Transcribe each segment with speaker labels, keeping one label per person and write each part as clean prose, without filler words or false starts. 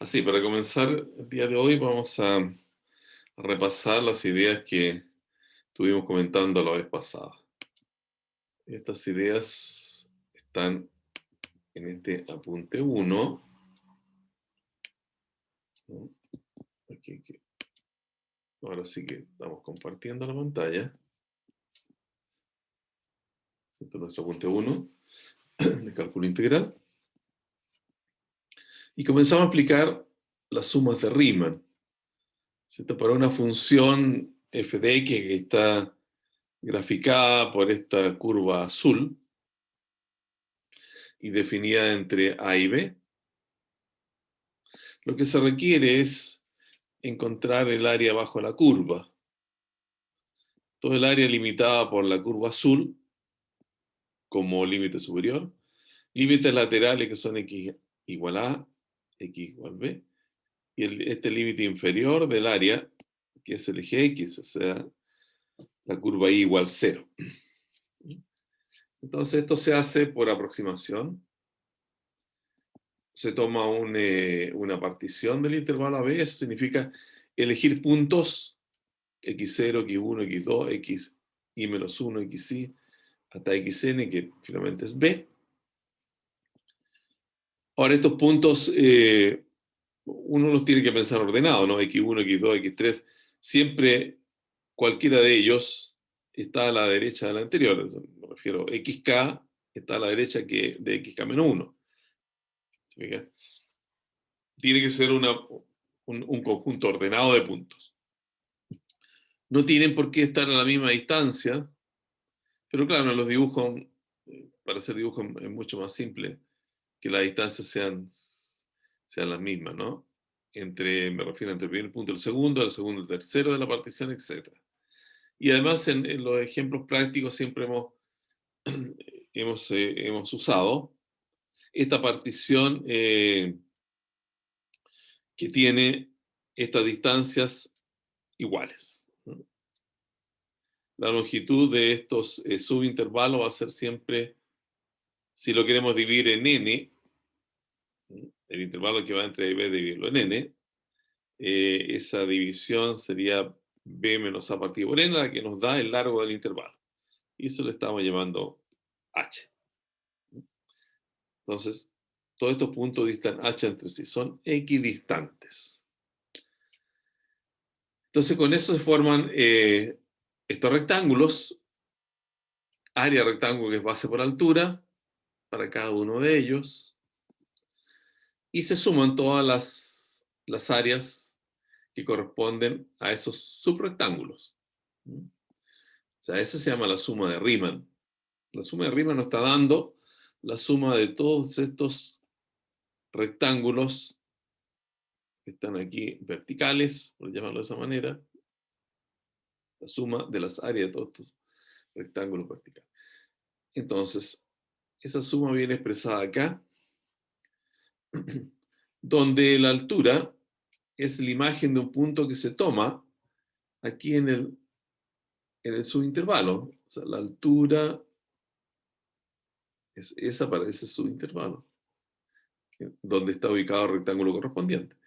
Speaker 1: Así, para comenzar el día de hoy vamos a repasar las ideas que estuvimos comentando la vez pasada. Estas ideas están en este apunte 1. ¿No? Aquí. Ahora sí que estamos compartiendo la pantalla. Este es nuestro apunte 1 de cálculo integral. Y comenzamos a aplicar las sumas de Riemann. ¿Cierto? Para una función f de x que está graficada por esta curva azul y definida entre a y b, lo que se requiere es encontrar el área bajo la curva. Todo el área limitada por la curva azul como límite superior, límites laterales que son x igual a, x igual b, y este límite inferior del área, que es el eje x, o sea, la curva y igual 0. Entonces esto se hace por aproximación. Se toma una partición del intervalo AB, eso significa elegir puntos x0, x1, x2, x y menos 1, xy, hasta xn, que finalmente es b. Ahora estos puntos uno los tiene que pensar ordenados, ¿no? x1, x2, x3, siempre cualquiera de ellos está a la derecha de la anterior. Me refiero, xk está a la derecha que de xk menos 1. Tiene que ser un conjunto ordenado de puntos. No tienen por qué estar a la misma distancia, pero claro, en los dibujos, para hacer dibujos es mucho más simple que las distancias sean las mismas, ¿no? Me refiero entre el primer punto y el segundo el tercero de la partición, etc. Y además en los ejemplos prácticos siempre hemos usado esta partición que tiene estas distancias iguales, ¿no? La longitud de estos subintervalos va a ser siempre, si lo queremos dividir en n, el intervalo que va entre a y b, dividirlo en n, esa división sería b menos a partido por n, la que nos da el largo del intervalo. Y eso le estamos llamando h. Entonces, todos estos puntos distan h entre sí, son equidistantes. Entonces, con eso se forman estos rectángulos, área rectángulo que es base por altura, para cada uno de ellos, y se suman todas las áreas que corresponden a esos subrectángulos. O sea, esa se llama la suma de Riemann. La suma de Riemann nos está dando la suma de todos estos rectángulos que están aquí verticales, por llamarlo de esa manera, la suma de las áreas de todos estos rectángulos verticales. Entonces, esa suma viene expresada acá, donde la altura es la imagen de un punto que se toma aquí en el subintervalo. O sea, la altura es esa para ese subintervalo, donde está ubicado el rectángulo correspondiente.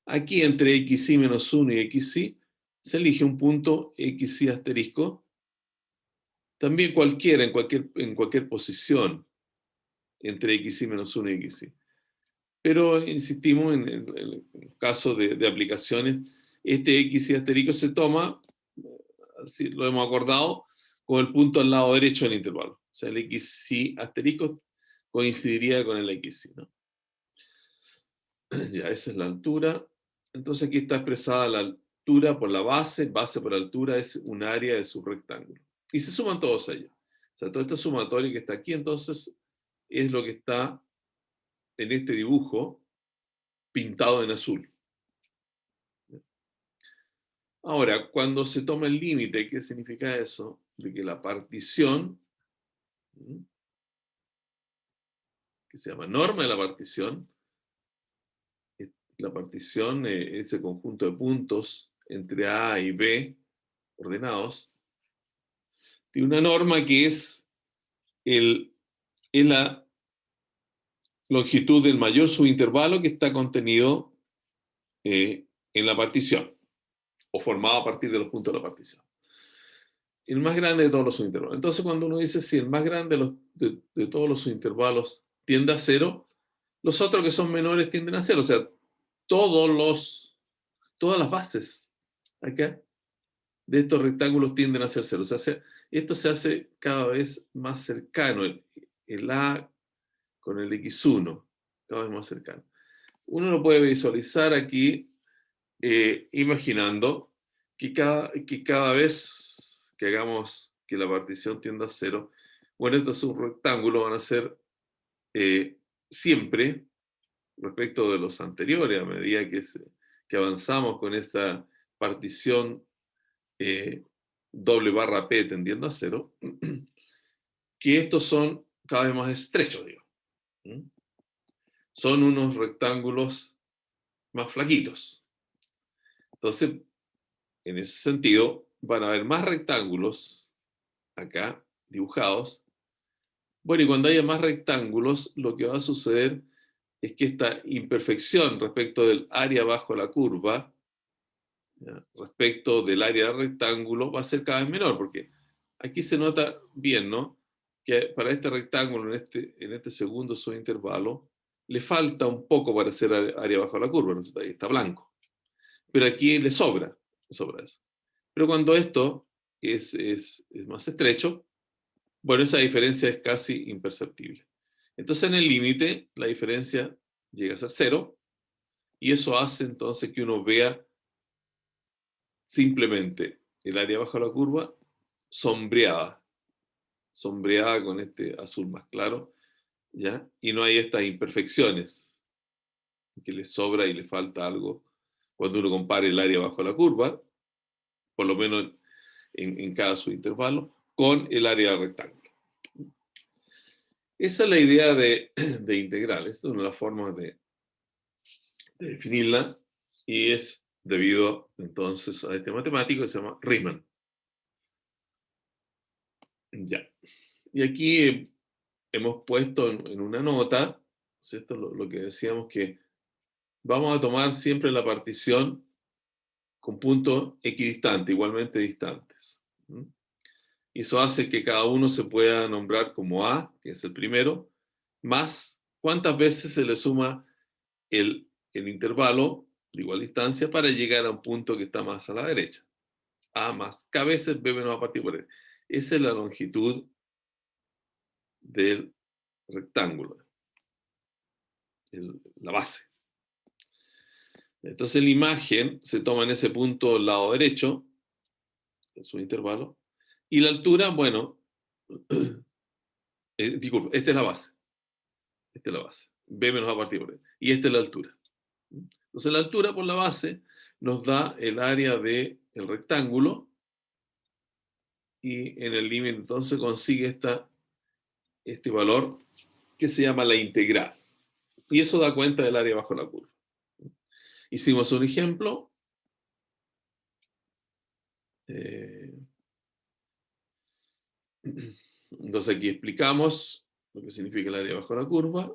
Speaker 1: Aquí entre xy menos 1 y xy se elige un punto xy asterisco, también cualquiera, en cualquier posición entre xy menos 1 y xy. Pero insistimos en el caso de aplicaciones, este xy asterisco se toma, así lo hemos acordado, con el punto al lado derecho del intervalo. O sea, el xy asterisco coincidiría con el xy, ¿no? Ya, esa es la altura. Entonces aquí está expresada la altura por la base por altura es un área de su rectángulo. Y se suman todos ellos. O sea, todo este sumatorio que está aquí, entonces, es lo que está en este dibujo pintado en azul. Ahora, cuando se toma el límite, ¿qué significa eso? De que la partición, que se llama norma de la partición, ese conjunto de puntos entre A y B ordenados, tiene una norma que es la longitud del mayor subintervalo que está contenido en la partición, o formado a partir de los puntos de la partición. El más grande de todos los subintervalos. Entonces, cuando uno dice si el más grande de todos los subintervalos tiende a cero, los otros que son menores tienden a cero. O sea, todas las bases acá de estos rectángulos tienden a ser cero. O sea, esto se hace cada vez más cercano, el A con el X1, cada vez más cercano. Uno lo puede visualizar aquí imaginando que cada vez que hagamos que la partición tienda a cero, bueno, estos subrectángulos van a ser siempre, respecto de los anteriores, a medida que avanzamos con esta partición doble barra P tendiendo a cero, que estos son cada vez más estrechos, digo. Son unos rectángulos más flaquitos. Entonces, en ese sentido, van a haber más rectángulos acá dibujados. Bueno, y cuando haya más rectángulos, lo que va a suceder es que esta imperfección respecto del área bajo la curva, ¿ya?, respecto del área del rectángulo, va a ser cada vez menor, porque aquí se nota bien, ¿no?, que para este rectángulo, en este segundo subintervalo, le falta un poco para ser área bajo la curva, ¿no? Ahí está blanco. Pero aquí le sobra eso. Pero cuando esto es más estrecho, bueno, esa diferencia es casi imperceptible. Entonces, en el límite, la diferencia llega a ser cero, y eso hace entonces que uno vea simplemente el área bajo la curva sombreada con este azul más claro, ¿ya? Y no hay estas imperfecciones que le sobra y le falta algo cuando uno compare el área bajo la curva, por lo menos en cada subintervalo, con el área del rectángulo. Esa es la idea de integral. Esta es una de las formas de definirla, y es debido entonces a este matemático que se llama Riemann. Ya. Y aquí hemos puesto en una nota, ¿cierto?, lo que decíamos, que vamos a tomar siempre la partición con puntos equidistantes, igualmente distantes. Y eso hace que cada uno se pueda nombrar como A, que es el primero, más cuántas veces se le suma el intervalo de igual distancia para llegar a un punto que está más a la derecha. A más K veces B menos A partido por E. Esa es la longitud del rectángulo, la base. Entonces la imagen se toma en ese punto al lado derecho, en su intervalo, y la altura, bueno, disculpe, esta es la base. Esta es la base. B menos A partido por E. Y esta es la altura. Entonces la altura por la base nos da el área del rectángulo, y en el límite entonces consigue este valor que se llama la integral. Y eso da cuenta del área bajo la curva. Hicimos un ejemplo. Entonces aquí explicamos lo que significa el área bajo la curva.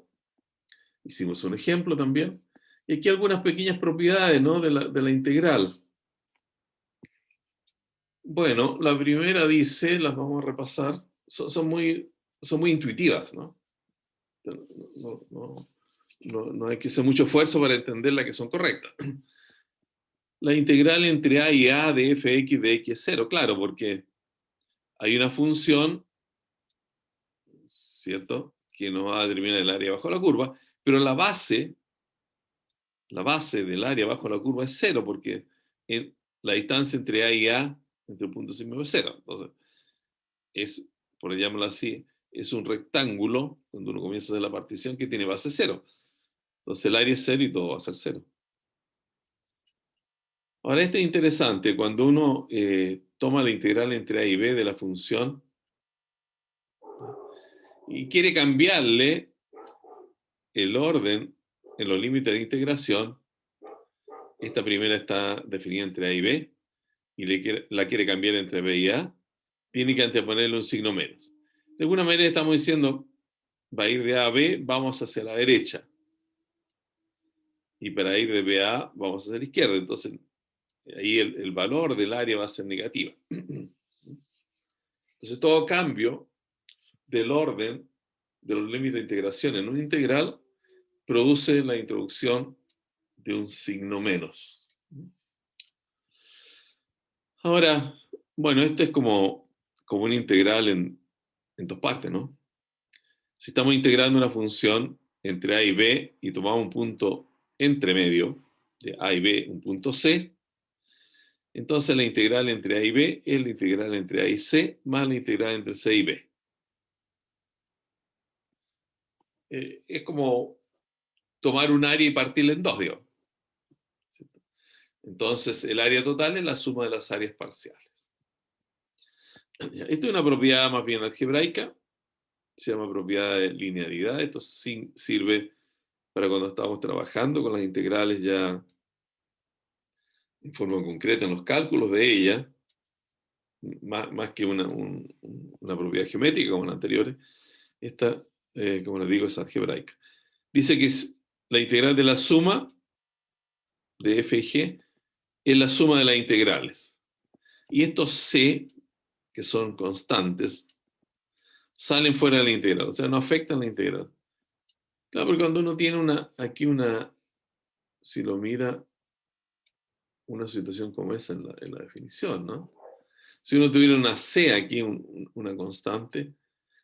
Speaker 1: Hicimos un ejemplo también. Y aquí algunas pequeñas propiedades, ¿no?, de la integral. Bueno, la primera dice, las vamos a repasar, son muy intuitivas, ¿no? No hay que hacer mucho esfuerzo para entenderlas, que son correctas. La integral entre A y A de fx de x es cero, claro, porque hay una función, ¿cierto?, que nos va a determinar el área bajo la curva, pero la base del área bajo la curva es cero, porque la distancia entre A y A, entre el punto C es cero. Entonces, por llamarlo así, es un rectángulo, cuando uno comienza a hacer la partición, que tiene base cero. Entonces el área es cero y todo va a ser cero. Ahora, esto es interesante. Cuando uno toma la integral entre A y B de la función y quiere cambiarle el orden en los límites de integración, esta primera está definida entre A y B, y la quiere cambiar entre B y A, tiene que anteponerle un signo menos. De alguna manera estamos diciendo, va a ir de A a B, vamos hacia la derecha. y para ir de B a A vamos hacia la izquierda. Entonces, ahí el valor del área va a ser negativa. Entonces, todo cambio del orden de los límites de integración en una integral produce la introducción de un signo menos. Ahora, bueno, esto es como una integral en dos partes, ¿no? Si estamos integrando una función entre a y b y tomamos un punto entre medio de a y b, un punto c, entonces la integral entre a y b es la integral entre a y c más la integral entre c y b. Es como tomar un área y partirla en dos, digamos. Entonces, el área total es la suma de las áreas parciales. Esto es una propiedad más bien algebraica, se llama propiedad de linealidad. Esto sirve para cuando estamos trabajando con las integrales ya en forma concreta en los cálculos de ella, más que una propiedad geométrica como las anteriores. Esta, como les digo, es algebraica. Dice que la integral de la suma de f y g es la suma de las integrales. Y estos c, que son constantes, salen fuera de la integral, o sea, no afectan la integral. Claro, porque cuando uno tiene aquí si lo mira, una situación como esa en la definición, ¿no? Si uno tuviera una c aquí, una constante,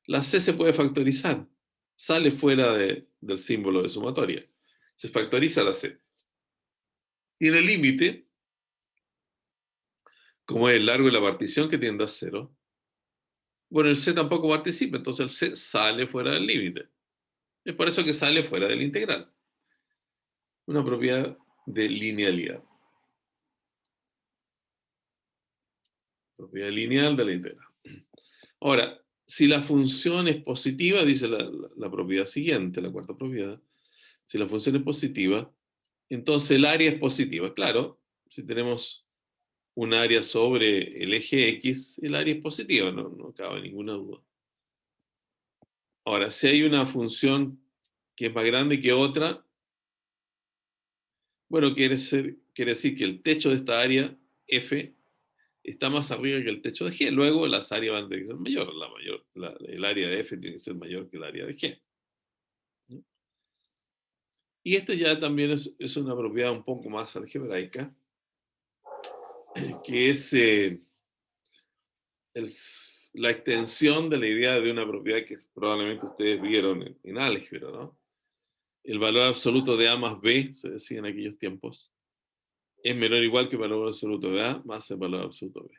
Speaker 1: la c se puede factorizar, sale fuera del símbolo de sumatoria. Se factoriza la c. Y en el límite, como es el largo de la partición que tiende a 0, bueno, el c tampoco participa, entonces el c sale fuera del límite. Es por eso que sale fuera de la integral. Una propiedad de linealidad. Propiedad lineal de la integral. Ahora, si la función es positiva, dice la propiedad siguiente, la cuarta propiedad, si la función es positiva, entonces el área es positiva. Claro, si tenemos un área sobre el eje X, el área es positiva, no cabe ninguna duda. Ahora, si hay una función que es más grande que otra, bueno, quiere decir que el techo de esta área, F, está más arriba que el techo de G. Luego las áreas van a tener que ser mayor. El área de F tiene que ser mayor que el área de G. Y este ya también es una propiedad un poco más algebraica, que es la extensión de la idea de una propiedad que probablemente ustedes vieron en álgebra, ¿no? El valor absoluto de A más B, se decía en aquellos tiempos, es menor o igual que el valor absoluto de A más el valor absoluto de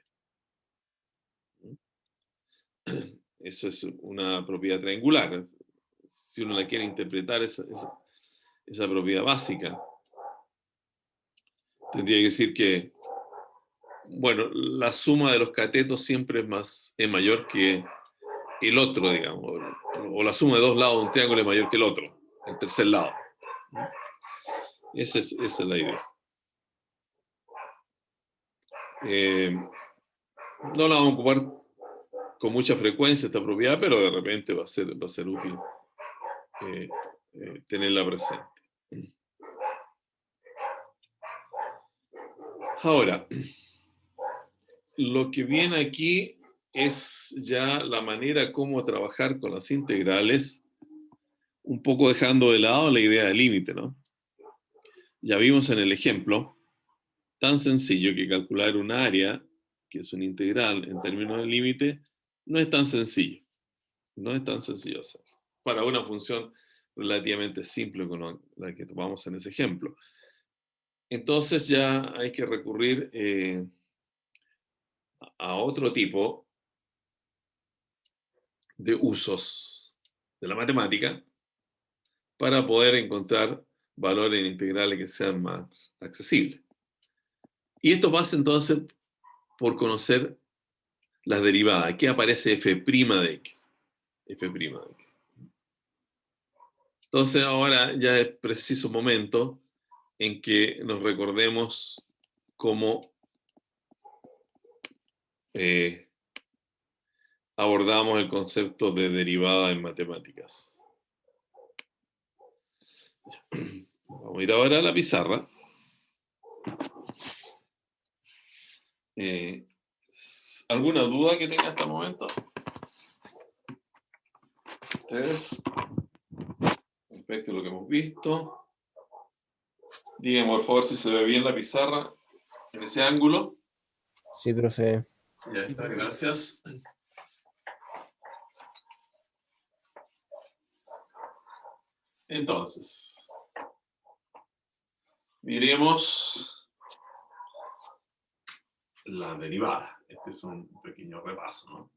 Speaker 1: B. Esa es una propiedad triangular. Si uno la quiere interpretar, esa propiedad básica, tendría que decir que, bueno, la suma de los catetos siempre es mayor que el otro, digamos, o la suma de dos lados de un triángulo es mayor que el otro, el tercer lado. Esa es la idea. No la vamos a ocupar con mucha frecuencia esta propiedad, pero de repente va a ser útil tenerla presente. Ahora, lo que viene aquí es ya la manera como trabajar con las integrales, un poco dejando de lado la idea del límite, ¿no? Ya vimos en el ejemplo, tan sencillo que calcular un área, que es una integral en términos de límite, no es tan sencillo. No es tan sencillo hacerlo. Para una función relativamente simple como la que tomamos en ese ejemplo. Entonces ya hay que recurrir a otro tipo de usos de la matemática para poder encontral valores integrales que sean más accesibles. Y esto pasa entonces por conocer las derivadas. Aquí aparece f' de x. F' de x. Entonces ahora ya es preciso momento en que nos recordemos cómo abordamos el concepto de derivada en matemáticas. Vamos Vamos a ir ahora a la pizarra. ¿Alguna duda que tenga hasta el momento? ¿Ustedes? Respecto a lo que hemos visto. Díganme, por favor, si se ve bien la pizarra en ese ángulo.
Speaker 2: Sí, profe.
Speaker 1: Ya está, gracias. Entonces, miremos la derivada. Este es un pequeño repaso, ¿no?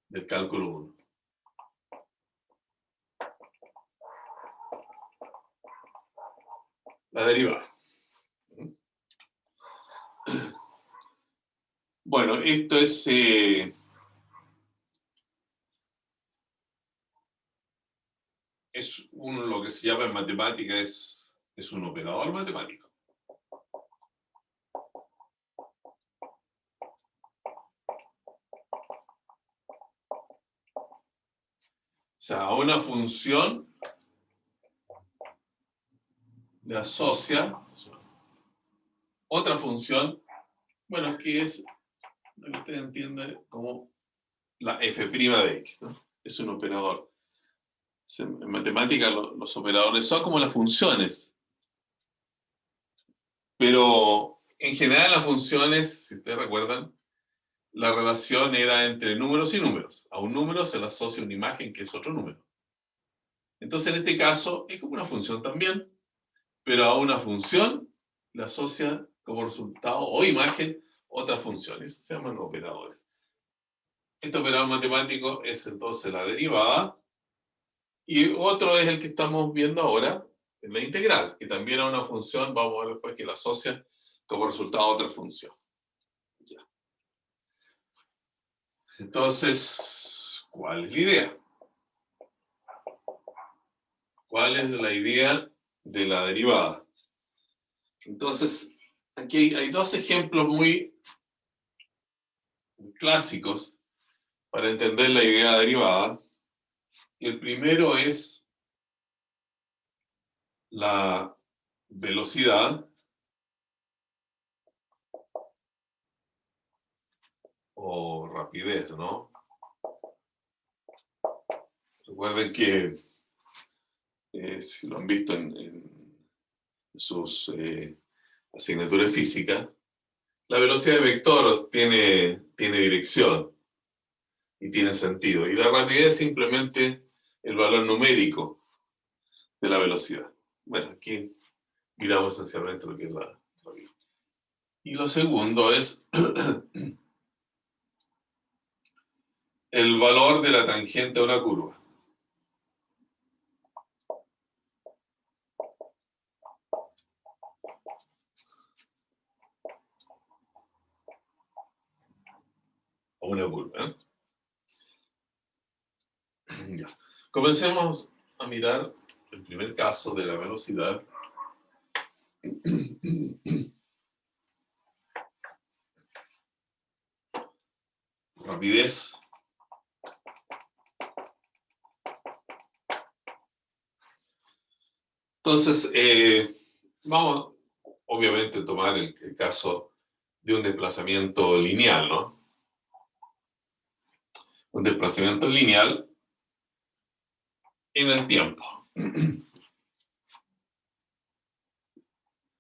Speaker 1: Del cálculo 1. La derivada. Bueno, esto es lo que se llama en matemática es un operador matemático. O sea, a una función le asocia otra función, bueno, que es lo que usted entiende como la f' de x, ¿no? Es un operador. En matemática los operadores son como las funciones. Pero en general las funciones, si ustedes recuerdan, la relación era entre números y números. A un número se le asocia una imagen que es otro número. Entonces en este caso es como una función también, pero a una función le asocia como resultado o imagen otras funciones. Se llaman operadores. Este operador matemático es entonces la derivada. Y otro es el que estamos viendo ahora, en la integral, que también a una función, vamos a ver después que la asocia como resultado a otra función. Ya. Entonces, ¿cuál es la idea? ¿Cuál es la idea de la derivada? Entonces, aquí hay dos ejemplos muy clásicos para entender la idea derivada. El primero es la velocidad o rapidez, ¿no? Recuerden que, si lo han visto en sus asignaturas de física, la velocidad de vector tiene dirección y tiene sentido. Y la rapidez es simplemente el valor numérico de la velocidad. Bueno, aquí miramos esencialmente lo que es la rapidez. Y lo segundo es el valor de la tangente a una curva. O una curva, ¿eh? Ya. Comencemos a mirar el primer caso de la velocidad. Rapidez. Entonces, vamos obviamente a tomar el caso de un desplazamiento lineal, ¿no? Un desplazamiento lineal en el tiempo.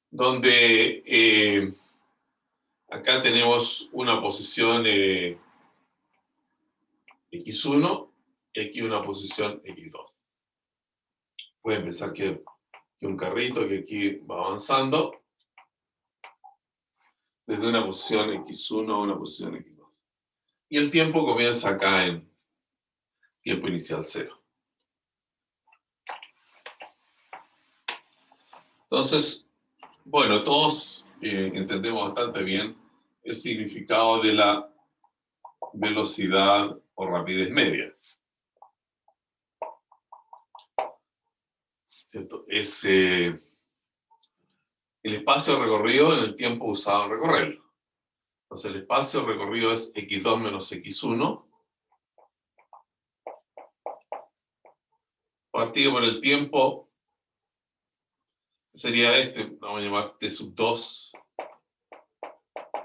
Speaker 1: Donde acá tenemos una posición x1 y aquí una posición x2. Pueden pensar que un carrito que aquí va avanzando desde una posición x1 a una posición x2. Y el tiempo comienza acá en tiempo inicial 0. Entonces, bueno, todos entendemos bastante bien el significado de la velocidad o rapidez media. ¿Cierto? Es el espacio recorrido en el tiempo usado en recorrerlo. Entonces el espacio recorrido es x2 menos x1 partido por el tiempo sería este, vamos a llamar t sub 2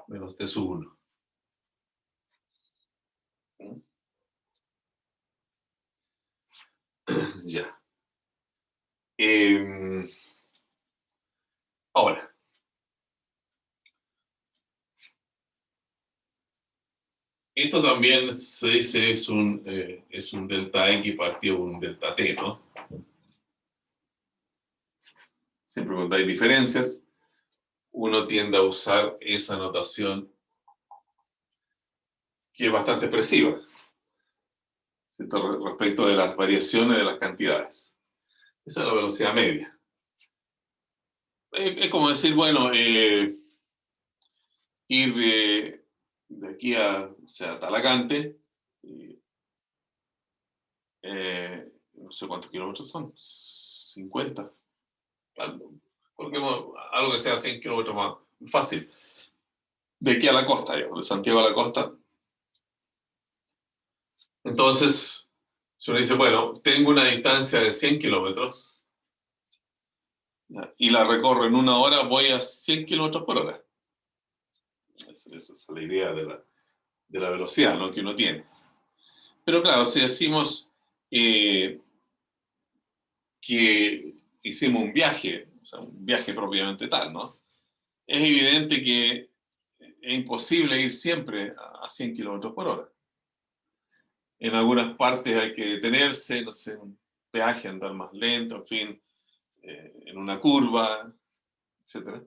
Speaker 1: menos t sub 1. Ya. Ahora, esto también se dice es un delta X partido por un delta T, ¿no? Siempre cuando hay diferencias, uno tiende a usar esa notación que es bastante expresiva, ¿cierto? Respecto de las variaciones de las cantidades. Esa es la velocidad media. Es como decir, bueno, ir de aquí a, o sea, Talagante, no sé cuántos kilómetros son, 50, algo que sea 100 kilómetros más fácil. De aquí a la costa, digamos, de Santiago a la costa. Entonces, si uno dice, bueno, tengo una distancia de 100 kilómetros y la recorro en una hora, voy a 100 kilómetros por hora. Esa es la idea de la velocidad, ¿no?, que uno tiene. Pero claro, si decimos que hicimos un viaje, o sea, un viaje propiamente tal, ¿no? Es evidente que es imposible ir siempre a 100 kilómetros por hora. En algunas partes hay que detenerse, no sé, un peaje, andar más lento, en fin, en una curva, etc.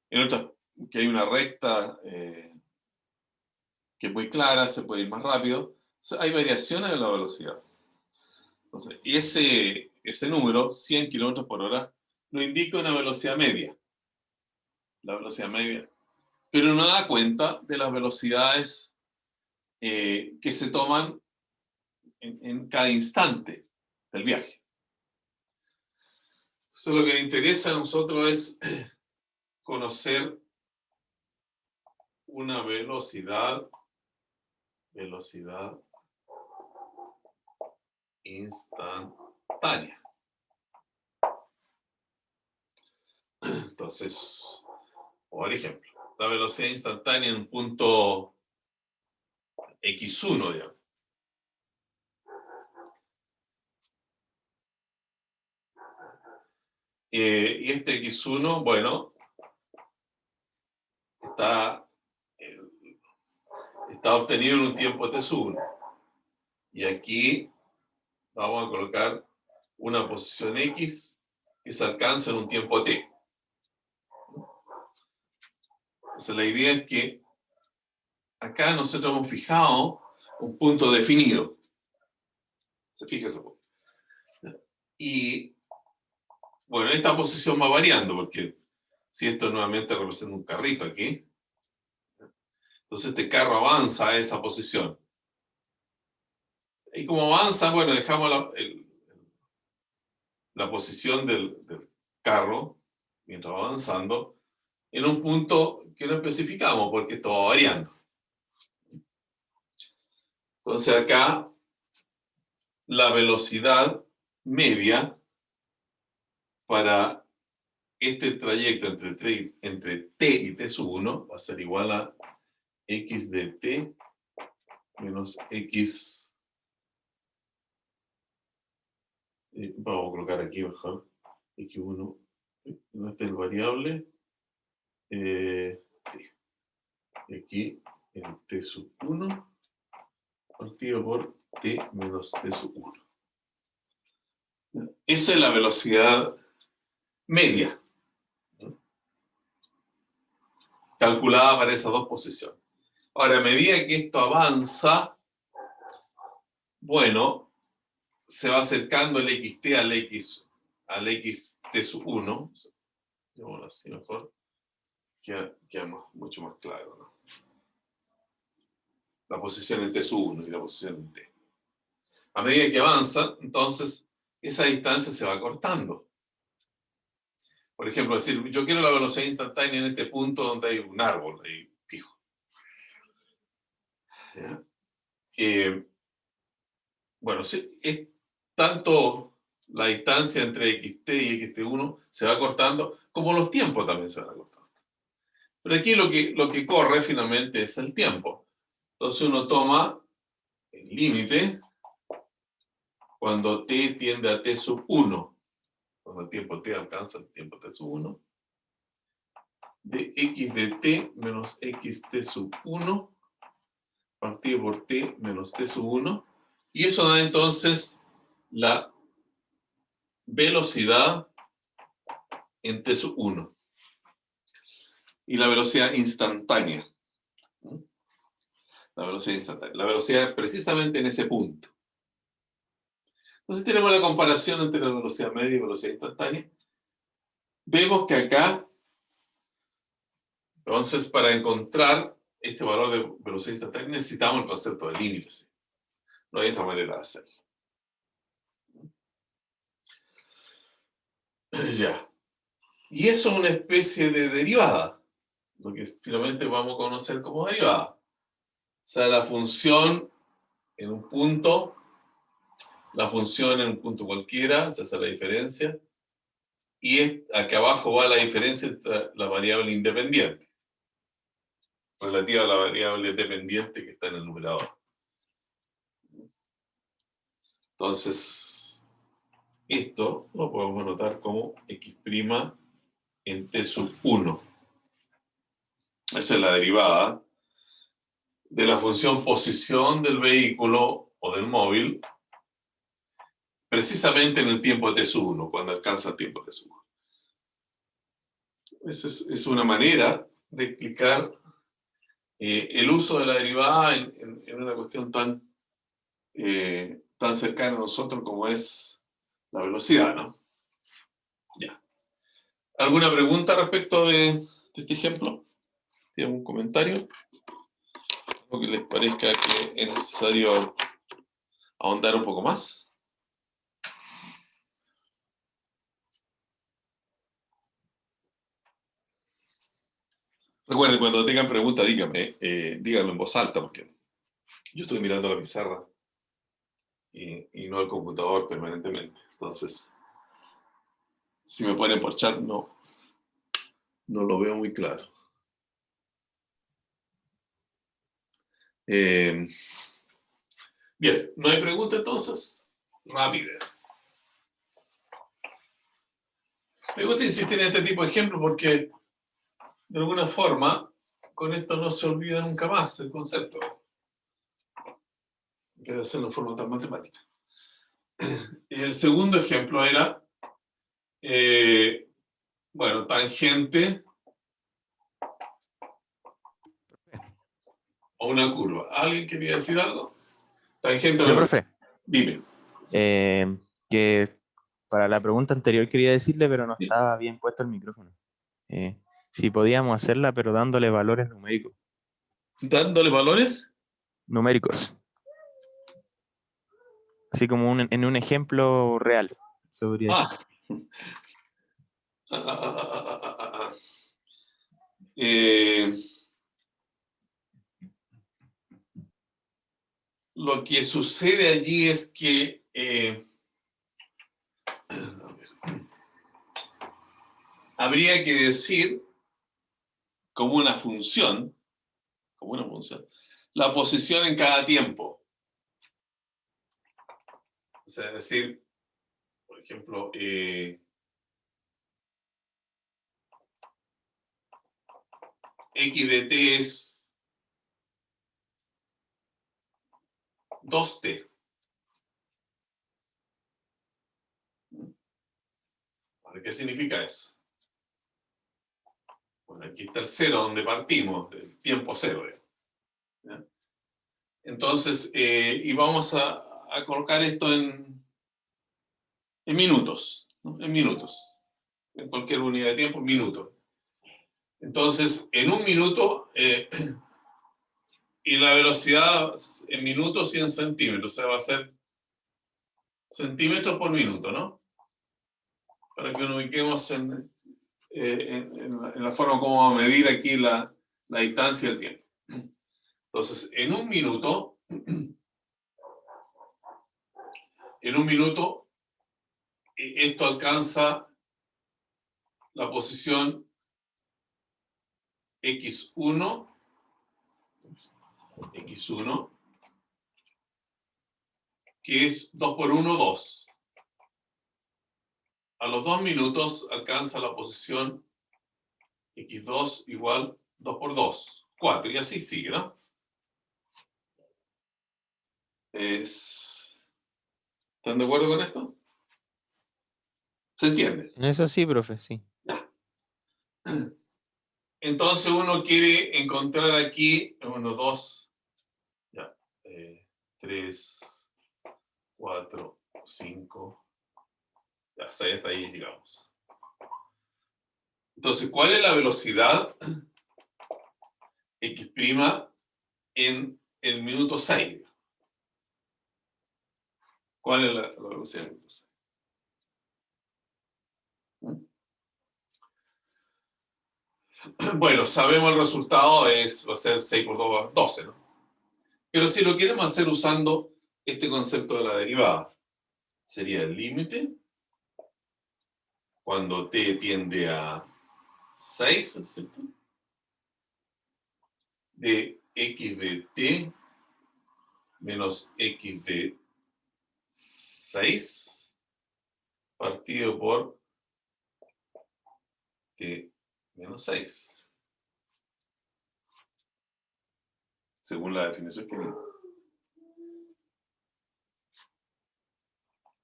Speaker 1: En otras, que hay una recta que es muy clara, se puede ir más rápido. O sea, hay variaciones en la velocidad. Entonces, ese número, 100 kilómetros por hora, nos indica una velocidad media. La velocidad media. Pero no da cuenta de las velocidades que se toman en cada instante del viaje. Entonces, lo que nos interesa a nosotros es conocer una velocidad instantánea. Entonces, por ejemplo, la velocidad instantánea en un punto x1, digamos. Y este x1, bueno, está obtenido en un tiempo t1. Y aquí vamos a colocar una posición x que se alcanza en un tiempo t. Entonces la idea es que acá nosotros hemos fijado un punto definido. ¿Se fija ese punto? Y bueno, esta posición va variando porque si esto nuevamente representa un carrito aquí, entonces este carro avanza a esa posición. Y como avanza, bueno, dejamos la posición del carro mientras va avanzando en un punto que no especificamos porque esto va variando. Entonces acá la velocidad media para este trayecto entre t y t sub 1 va a ser igual a x de t menos x. Vamos a colocar aquí mejor x1. ¿No está el variable? Sí. Aquí en t sub 1 partido por t menos t sub 1. Esa es la velocidad media, ¿no?, calculada para esas dos posiciones. Ahora, a medida que esto avanza, bueno, se va acercando el xt al xt sub 1. Digámoslo así mejor, queda mucho más claro, ¿no? La posición en t sub 1 y la posición en t. A medida que avanza, entonces, esa distancia se va cortando. Por ejemplo, decir, yo quiero la velocidad instantánea en este punto donde hay un árbol ahí fijo. Bueno, sí, es tanto la distancia entre xt y xt1 se va cortando, como los tiempos también se van cortando. Pero aquí lo que corre finalmente es el tiempo. Entonces uno toma el límite cuando t tiende a t sub 1, cuando el tiempo t alcanza el tiempo t sub 1, de x de t menos xt sub 1 partido por t menos t sub 1, y eso da entonces la velocidad en t sub 1 y la velocidad instantánea. La velocidad instantánea. La velocidad precisamente en ese punto. Entonces tenemos la comparación entre la velocidad media y velocidad instantánea. Vemos que acá, entonces, para encontrar este valor de velocidad instantánea necesitamos el concepto de límites. No hay otra manera de hacerlo. Ya. Y eso es una especie de derivada, lo que finalmente vamos a conocer como derivada. O sea, la función en un punto, la función en un punto cualquiera, se hace la diferencia, y aquí abajo va la diferencia entre la variable independiente, relativa a la variable dependiente que está en el numerador. Entonces, esto lo podemos anotar como x' en t sub 1. Esa es la derivada de la función posición del vehículo o del móvil, precisamente en el tiempo t sub 1, cuando alcanza el tiempo t sub 1. Esa es una manera de explicar el uso de la derivada en una cuestión tan cercana a nosotros como es la velocidad, ¿no? Ya. ¿Alguna pregunta respecto de este ejemplo? ¿Tienen un comentario? ¿O que les parezca que es necesario ahondar un poco más? Recuerden, cuando tengan preguntas, díganlo en voz alta, porque yo estoy mirando la pizarra y no el computador permanentemente. Entonces, si me ponen por chat, no lo veo muy claro. Bien, ¿no hay pregunta entonces? Rápidas. Me gusta insistir en este tipo de ejemplos porque, de alguna forma, con esto no se olvida nunca más el concepto. En vez de hacerlo en forma tan matemática. El segundo ejemplo era, bueno, tangente o una curva. ¿Alguien quería decir algo? Tangente o
Speaker 3: Yo,
Speaker 1: una curva.
Speaker 3: profe,
Speaker 1: Dime.
Speaker 3: que para la pregunta anterior quería decirle, pero no
Speaker 1: Sí.
Speaker 3: estaba bien puesto el micrófono. Si podíamos hacerla, pero dándole valores numéricos.
Speaker 1: ¿Dándole valores?
Speaker 3: Numéricos. Así como en un ejemplo real, se podría decir.
Speaker 1: Lo que sucede allí es que habría que decir como una función, la posición en cada tiempo. O sea, es decir, por ejemplo, x de t es 2t. ¿Qué significa eso? Bueno, aquí está el cero donde partimos, el tiempo cero. ¿Ya? Entonces, y vamos a colocar esto en minutos, ¿no? En minutos. En cualquier unidad de tiempo, minutos. Entonces, en un minuto, y la velocidad en minutos y en centímetros, o sea, va a ser centímetros por minuto, ¿no? Para que nos ubiquemos en la forma como vamos a medir aquí la distancia y el tiempo. Entonces, en un minuto, esto alcanza la posición x1, que es 2 por 1, 2. A los 2 minutos alcanza la posición x2 igual 2 por 2, 4, y así sigue, ¿no? ¿Están de acuerdo con esto? ¿Se entiende?
Speaker 3: En eso sí, profe, sí.
Speaker 1: Entonces uno quiere encontrar aquí 1, 2, 3, 4, 5, ya 6, hasta ahí llegamos. Entonces, ¿cuál es la velocidad x' en el minuto 6? ¿Cuál es la velocidad del minuto 6? Bueno, sabemos el resultado, va a ser 6 por 2, 12, ¿no? Pero si lo queremos hacer usando este concepto de la derivada, sería el límite cuando t tiende a 6, ¿cierto?, de x de t menos x de 6 partido por t menos 6, según la definición que vimos.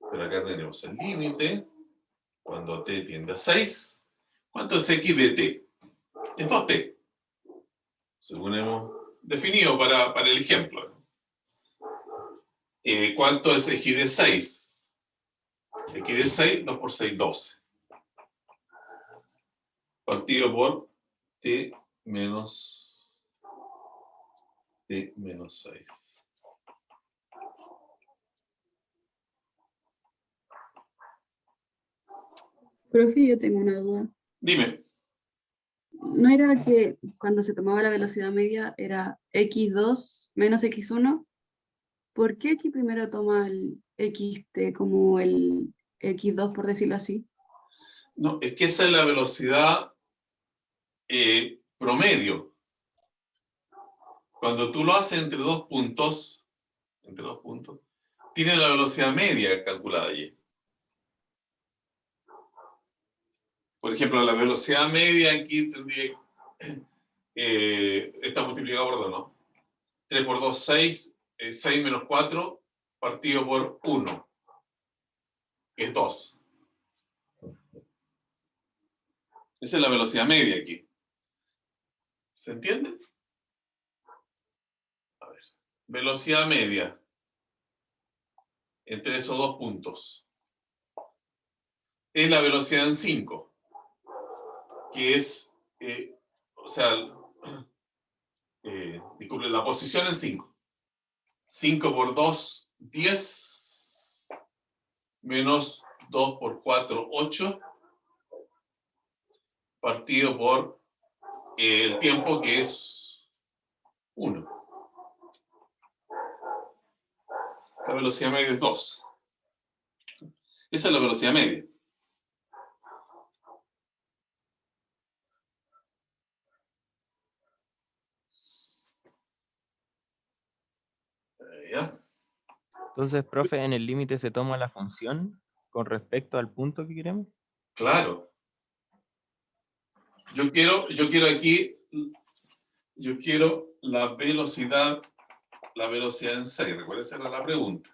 Speaker 1: Pero acá tenemos el límite cuando t tiende a 6. ¿Cuánto es x de t? Es 2t, según hemos definido para el ejemplo. ¿Cuánto es x de 6? X de 6, 2 por 6, 12. Partido por t menos 6.
Speaker 4: Profe, yo tengo una duda.
Speaker 1: Dime.
Speaker 4: ¿No era que cuando se tomaba la velocidad media era x2 menos x1? ¿Por qué aquí primero toma el xt como el x2, por decirlo así?
Speaker 1: No, es que esa es la velocidad promedio. Cuando tú lo haces entre dos puntos, tiene la velocidad media calculada allí. Por ejemplo, la velocidad media aquí tendría está multiplicado por 2, ¿no? 3 por 2, 6. 6 menos 4 partido por 1 es 2. Esa es la velocidad media aquí. ¿Se entiende? A ver. Velocidad media entre esos dos puntos es la velocidad en 5, que es, disculpe, la posición en 5. 5 por 2, 10, menos 2 por 4, 8, partido por el tiempo, que es 1. La velocidad media es 2. Esa es la velocidad media. ¿Ya?
Speaker 3: Entonces, profe, en el límite se toma la función con respecto al punto que queremos.
Speaker 1: Claro. Yo quiero la velocidad en 6. Recuerda, esa era la pregunta.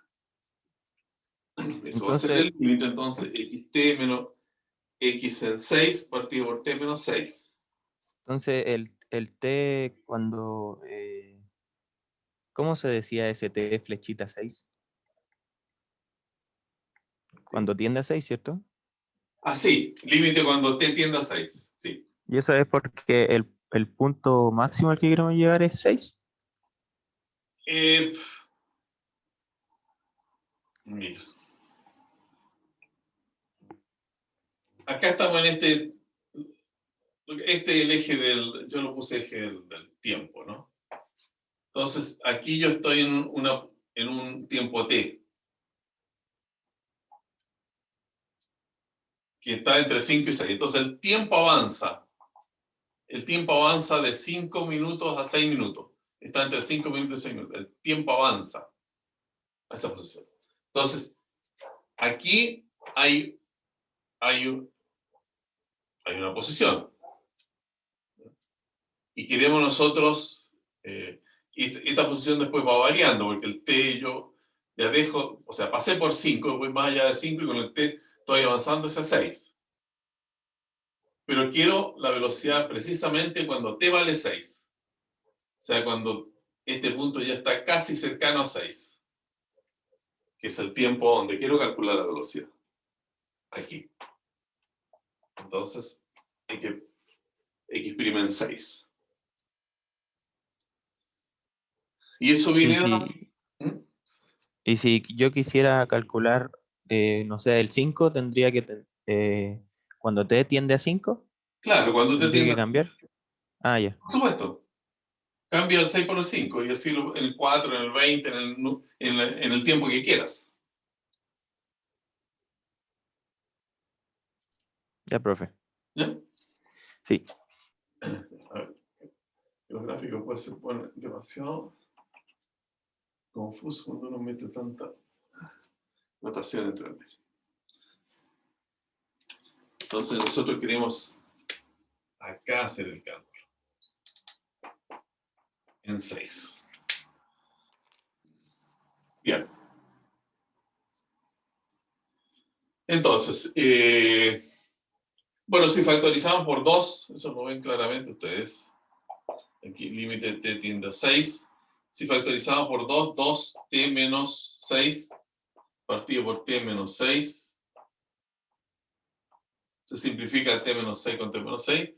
Speaker 1: Eso va a ser el
Speaker 3: Entonces,
Speaker 1: límite, entonces, xt menos x en 6 partido por t menos 6.
Speaker 3: entonces el t cuando... ¿cómo se decía ese t flechita 6? Cuando tiende a 6, ¿cierto?
Speaker 1: Ah, sí, límite cuando t tiende a 6. Sí.
Speaker 3: Y eso es porque el punto máximo al que queremos llegar es 6.
Speaker 1: Mira. Acá estamos en este es el eje yo lo puse eje del tiempo, ¿no? Entonces, aquí yo estoy en un tiempo t. que está entre 5 y 6. Entonces el tiempo avanza. El tiempo avanza de 5 minutos a 6 minutos. Está entre 5 minutos y 6 minutos. El tiempo avanza a esa posición. Entonces, aquí hay una posición. Y queremos nosotros, y esta posición después va variando, porque el t yo ya dejo, o sea, pasé por 5, voy más allá de 5 y con el t estoy avanzando hacia 6. Pero quiero la velocidad precisamente cuando t vale 6. O sea, cuando este punto ya está casi cercano a 6. Que es el tiempo donde quiero calcular la velocidad. Aquí. Entonces, hay que x' en 6. Y eso viene
Speaker 3: Y si yo quisiera calcular, no sé, el 5, tendría que, cuando t tiende a 5,
Speaker 1: Claro, cuando te
Speaker 3: tendría que
Speaker 1: tiendas.
Speaker 3: cambiar. Ah, ya.
Speaker 1: Por supuesto. Cambia el 6 por el 5 y así en el 4, en el 20, en el tiempo que quieras.
Speaker 3: Ya, profe.
Speaker 1: ¿Ya?
Speaker 3: Sí.
Speaker 1: A ver, los gráficos pueden ser demasiado confusos cuando uno mete tanta notación entre ellos. Entonces nosotros queremos acá hacer el cálculo. En 6. Bien. Entonces, bueno, si factorizamos por 2, eso lo ven claramente ustedes. Aquí límite t tiende a 6. Si factorizamos por 2, 2t menos 6, partido por t menos 6. Se simplifica t menos 6 con t menos 6.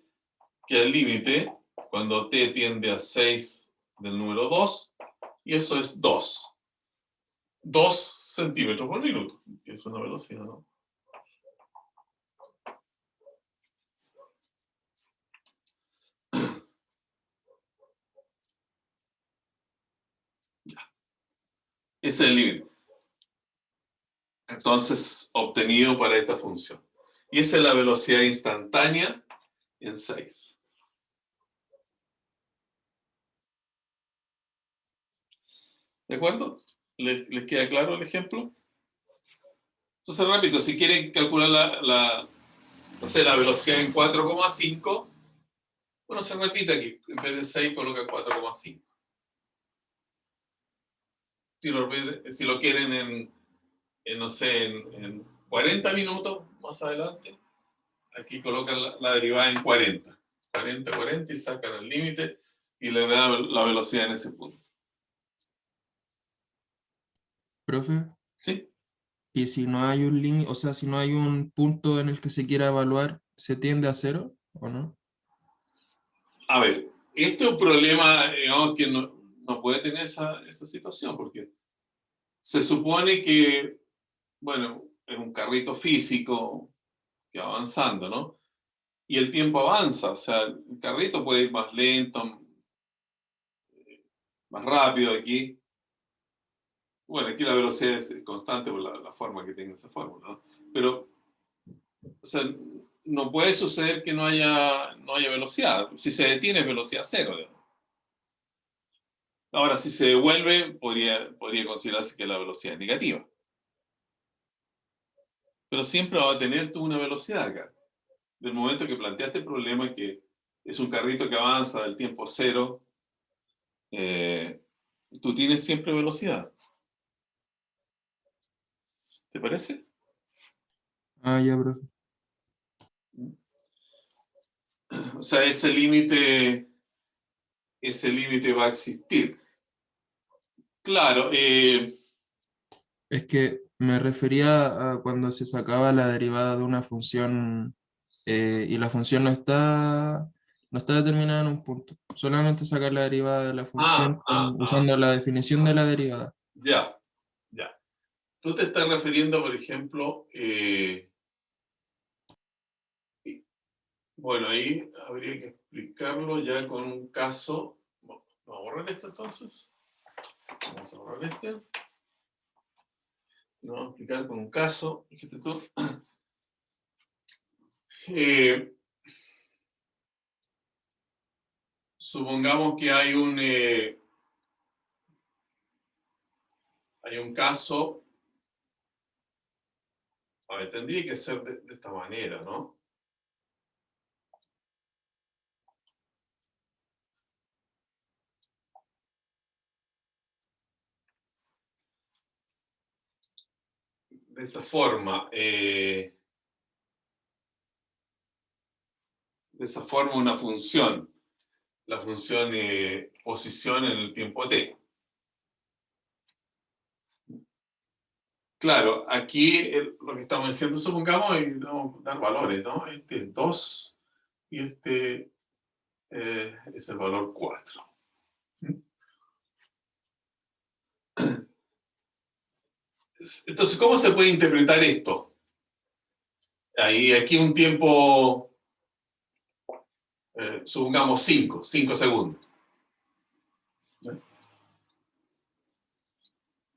Speaker 1: Queda el límite cuando t tiende a 6 del número 2. Y eso es 2. 2 centímetros por minuto. Que es una velocidad, ¿no? Ese es el límite. Entonces, obtenido para esta función. Y esa es la velocidad instantánea en 6. ¿De acuerdo? ¿Les queda claro el ejemplo? Entonces, repito, si quieren calcular la velocidad en 4,5, bueno, se repite aquí. En vez de 6, coloca 4,5. Si lo quieren no sé, en 40 minutos más adelante, aquí colocan la derivada en 40. 40 y sacan el límite y le dan la velocidad en ese punto.
Speaker 5: Profe,
Speaker 1: ¿Sí?
Speaker 5: y si no hay un límite, o sea, si no hay un punto en el que se quiera evaluar, ¿se tiende a 0 o no?
Speaker 1: A ver, este es un problema, digamos, que no puede tener esa situación, porque se supone que, bueno, es un carrito físico que va avanzando, ¿no? Y el tiempo avanza, o sea, el carrito puede ir más lento, más rápido aquí. Bueno, aquí la velocidad es constante por la forma que tiene esa fórmula, ¿no? Pero, o sea, no puede suceder que no haya velocidad. Si se detiene es velocidad cero, digamos. Ahora, si se devuelve, podría considerarse que la velocidad es negativa. Pero siempre va a tener tú una velocidad acá. Del momento que planteaste el problema, que es un carrito que avanza del tiempo cero, tú tienes siempre velocidad. ¿Te parece?
Speaker 5: Ah, ya, profe.
Speaker 1: O sea, ese límite va a existir. Claro,
Speaker 5: Es que me refería a cuando se sacaba la derivada de una función y la función no está determinada en un punto. Solamente sacar la derivada de la función usando la definición de la derivada.
Speaker 1: ya. Tú te estás refiriendo, por ejemplo, bueno, ahí habría que explicarlo ya con un caso. Vamos a borrar esto entonces. Vamos a borrar este. Lo vamos a explicar con un caso. Fíjate tú. Supongamos que hay un caso. A ver, tendría que ser de esta manera, ¿no? De esta forma. De esa forma una función. La función posición en el tiempo t. Claro, aquí lo que estamos diciendo, supongamos, y vamos a dar valores, ¿no? Este es 2 y este es el valor 4. Entonces, ¿cómo se puede interpretar esto? Aquí un tiempo, supongamos 5 segundos.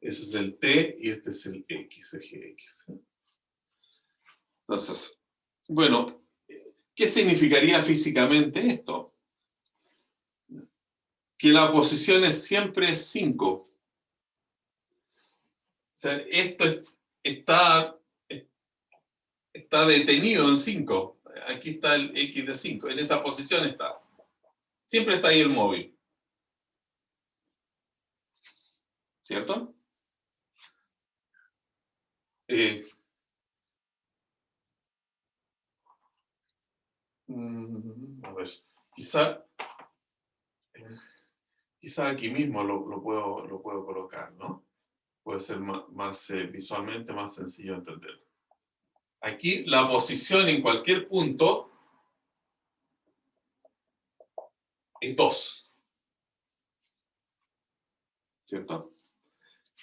Speaker 1: Ese es el t y este es el x, eje x. Entonces, bueno, ¿qué significaría físicamente esto? Que la posición es siempre 5. O sea, esto está detenido en 5. Aquí está el x de 5. En esa posición está. Siempre está ahí el móvil. ¿Cierto? A ver, quizá aquí mismo lo puedo colocar, ¿no? Puede ser más visualmente más sencillo de entender. Aquí la posición en cualquier punto es 2. ¿Cierto?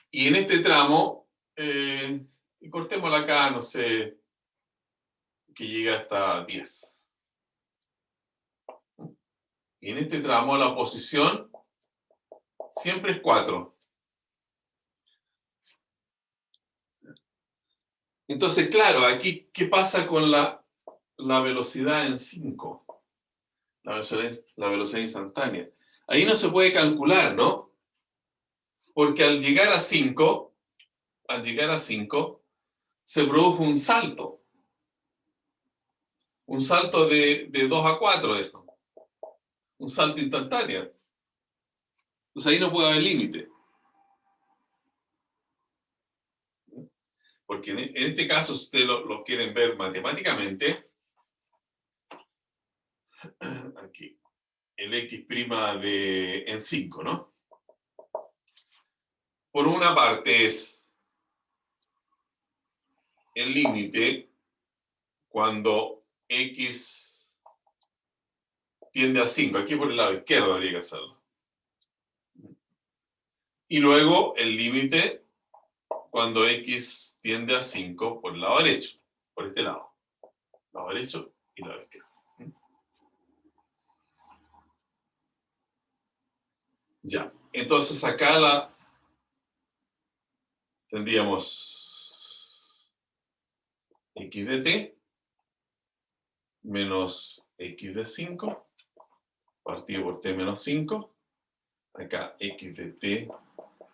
Speaker 1: Y en este tramo, y cortémoslo acá, no sé, que llega hasta 10. Y en este tramo la posición siempre es 4. Entonces, claro, aquí, ¿qué pasa con la velocidad en 5? La velocidad instantánea. Ahí no se puede calcular, ¿no? Porque al llegar a 5, se produjo un salto. Un salto de 2 a 4 de esto. Un salto instantáneo. Entonces ahí no puede haber límite. Porque en este caso, si ustedes lo quieren ver matemáticamente, aquí, el x' en 5, ¿no? Por una parte es el límite cuando x tiende a 5. Aquí por el lado izquierdo habría que hacerlo. Y luego el límite cuando x tiende a 5 por el lado derecho, por este lado. Lado derecho y lado izquierdo. Ya, entonces acá tendríamos x de t menos x de 5 partido por t menos 5. Acá x de t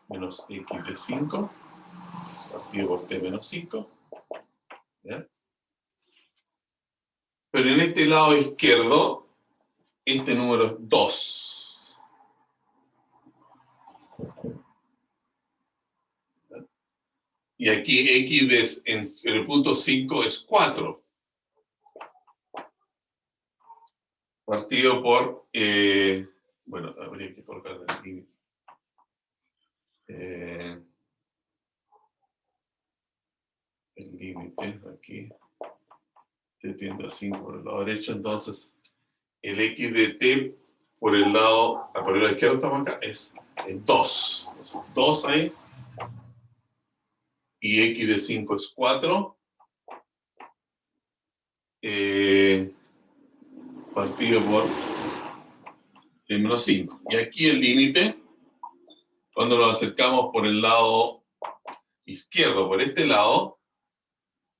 Speaker 1: menos x de 5 partido por t menos 5. ¿Ya? Pero en este lado izquierdo, este número es 2. Y aquí x en el punto 5 es 4. Partido por, bueno, habría que colocar el límite. El límite aquí. T tiende a 5 por el lado derecho, entonces el x de t por el lado izquierdo estamos acá, es 2. Entonces, 2 ahí. Y x de 5 es 4. Partido por t menos 5. Y aquí el límite, cuando nos acercamos por el lado izquierdo, por este lado,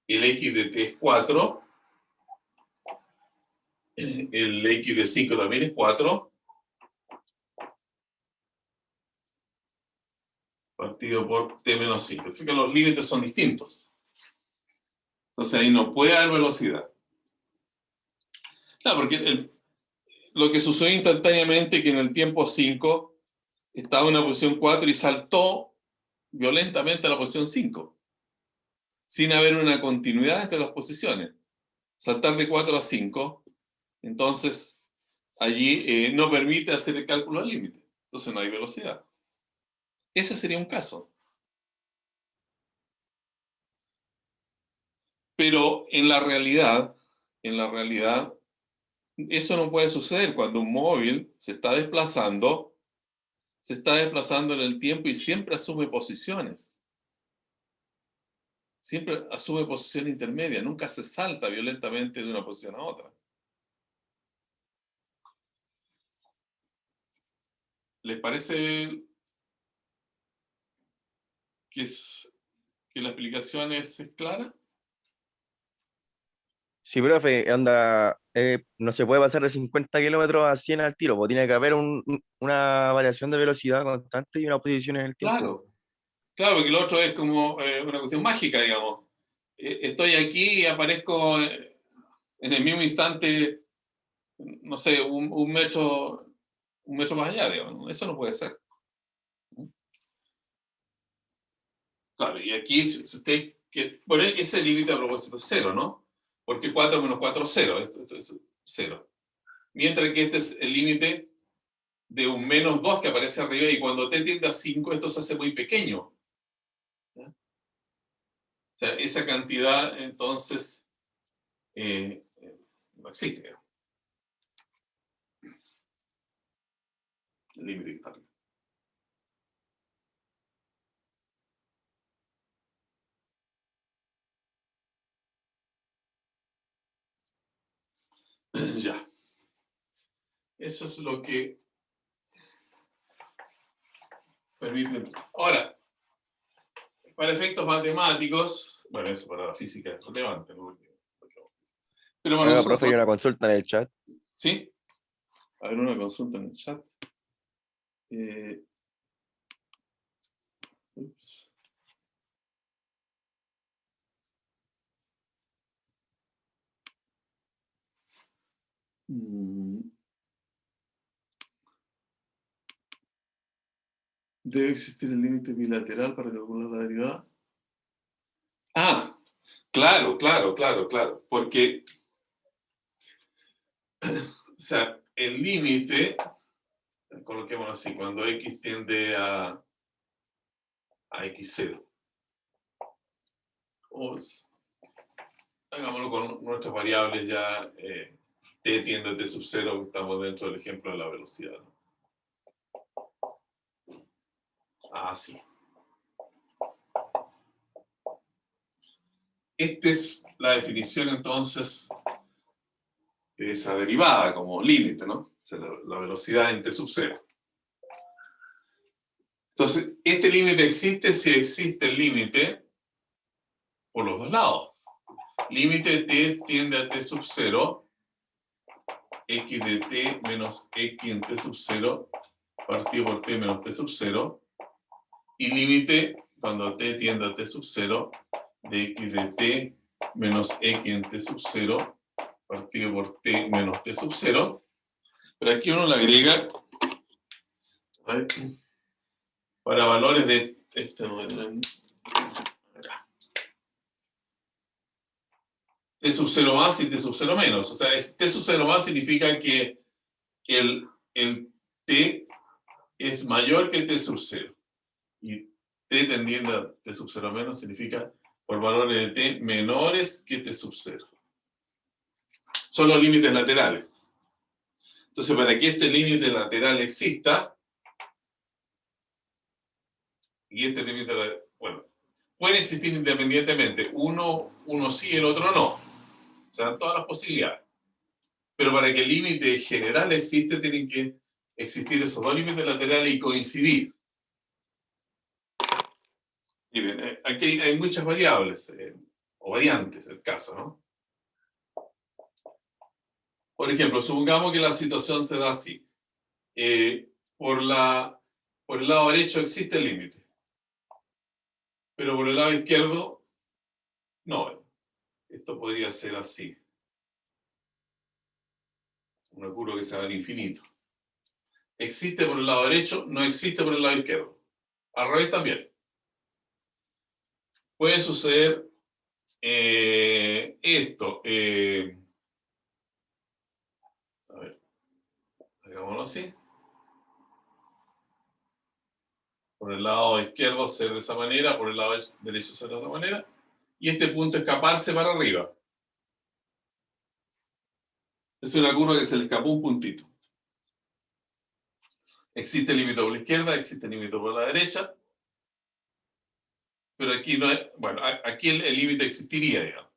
Speaker 1: el x de t es 4. el X de 5 también es 4. Partido por T menos 5. Fíjate que los límites son distintos. Entonces ahí no puede haber velocidad. Claro, porque lo que sucedió instantáneamente es que en el tiempo 5 estaba en una posición 4 y saltó violentamente a la posición 5, sin haber una continuidad entre las posiciones. Saltar de 4 a 5, entonces allí no permite hacer el cálculo al límite. Entonces no hay velocidad. Ese sería un caso. Pero en la realidad, eso no puede suceder cuando un móvil se está desplazando en el tiempo y siempre asume posiciones. Siempre asume posición intermedia, nunca se salta violentamente de una posición a otra. ¿Les parece que la explicación es clara?
Speaker 6: Sí, profe, onda, no se puede pasar de 50 kilómetros a 100 al tiro, pues tiene que haber una variación de velocidad constante y una posición en el tiempo.
Speaker 1: Claro, porque lo otro es como una cuestión mágica, digamos. Estoy aquí y aparezco en el mismo instante, no sé, un metro más allá, digamos. Eso no puede ser. Claro, y aquí, si usted, bueno, ese límite a propósito es 0, ¿no? Porque 4 menos 4 es 0, esto es 0. Mientras que este es el límite de un menos 2 que aparece arriba, y cuando t tiende a 5, esto se hace muy pequeño. ¿Ya? O sea, esa cantidad, entonces, no existe. ¿Ya? El límite que está arriba. Ya. Eso es lo que permite. Ahora, para efectos matemáticos, bueno, eso para la física es relevante, ¿no? Pero para
Speaker 6: Oiga, profe, hay
Speaker 1: nosotros,
Speaker 6: una consulta en el chat.
Speaker 1: ¿sí? A ver, una consulta en el chat. Ups. ¿Debe existir el límite bilateral para calcular la derivada? Ah, claro. Porque, o sea, el límite, coloquémoslo así, cuando x tiende a x0. Hagámoslo con nuestras variables ya, t tiende a t sub 0, que estamos dentro del ejemplo de la velocidad. Sí. Esta es la definición entonces de esa derivada como límite, ¿no? O sea, la velocidad en t sub 0. Entonces, este límite existe si existe el límite por los dos lados. Límite de t tiende a t sub 0, x de t menos x en t sub 0, partido por t menos t sub 0, y límite cuando t tiende a t sub 0, de x de t menos x en t sub 0, partido por t menos t sub 0. Pero aquí uno le agrega, a ver, para valores de t sub 0 más y t sub 0 menos. O sea, t sub 0 más significa que el t es mayor que t sub 0. Y t tendiendo a t sub 0 menos significa por valores de t menores que t sub 0. Son los límites laterales. Entonces, para que este límite lateral exista, y este límite, bueno, pueden existir independientemente. Uno sí, el otro no. O sea, todas las posibilidades. Pero para que el límite general existe, tienen que existir esos dos límites laterales y coincidir. Y bien, aquí hay muchas variables, o variantes, el caso, ¿no? Por ejemplo, supongamos que la situación se da así. Por el lado derecho existe el límite, pero por el lado izquierdo no. Esto podría ser así. Una curva que se va al infinito. Existe por el lado derecho, no existe por el lado izquierdo. Al revés también. Puede suceder esto. A ver, hagámoslo así. Por el lado izquierdo ser de esa manera, por el lado derecho ser de otra manera. Y este punto escaparse para arriba. Es una curva que se le escapó un puntito. Existe el límite por la izquierda, existe el límite por la derecha. Pero aquí no es, bueno, aquí el límite existiría, digamos.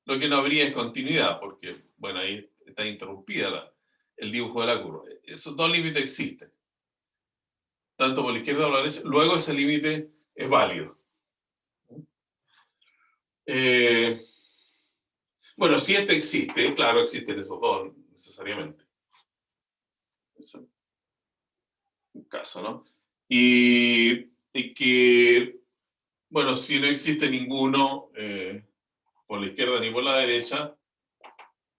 Speaker 1: Lo que no habría es continuidad, porque, bueno, ahí está interrumpida el dibujo de la curva. Esos dos límites existen, tanto por la izquierda como por la derecha. Luego ese límite es válido. Bueno, si este existe, claro, existen esos dos necesariamente. Es un caso, ¿no? Y que, bueno, si no existe ninguno por la izquierda ni por la derecha,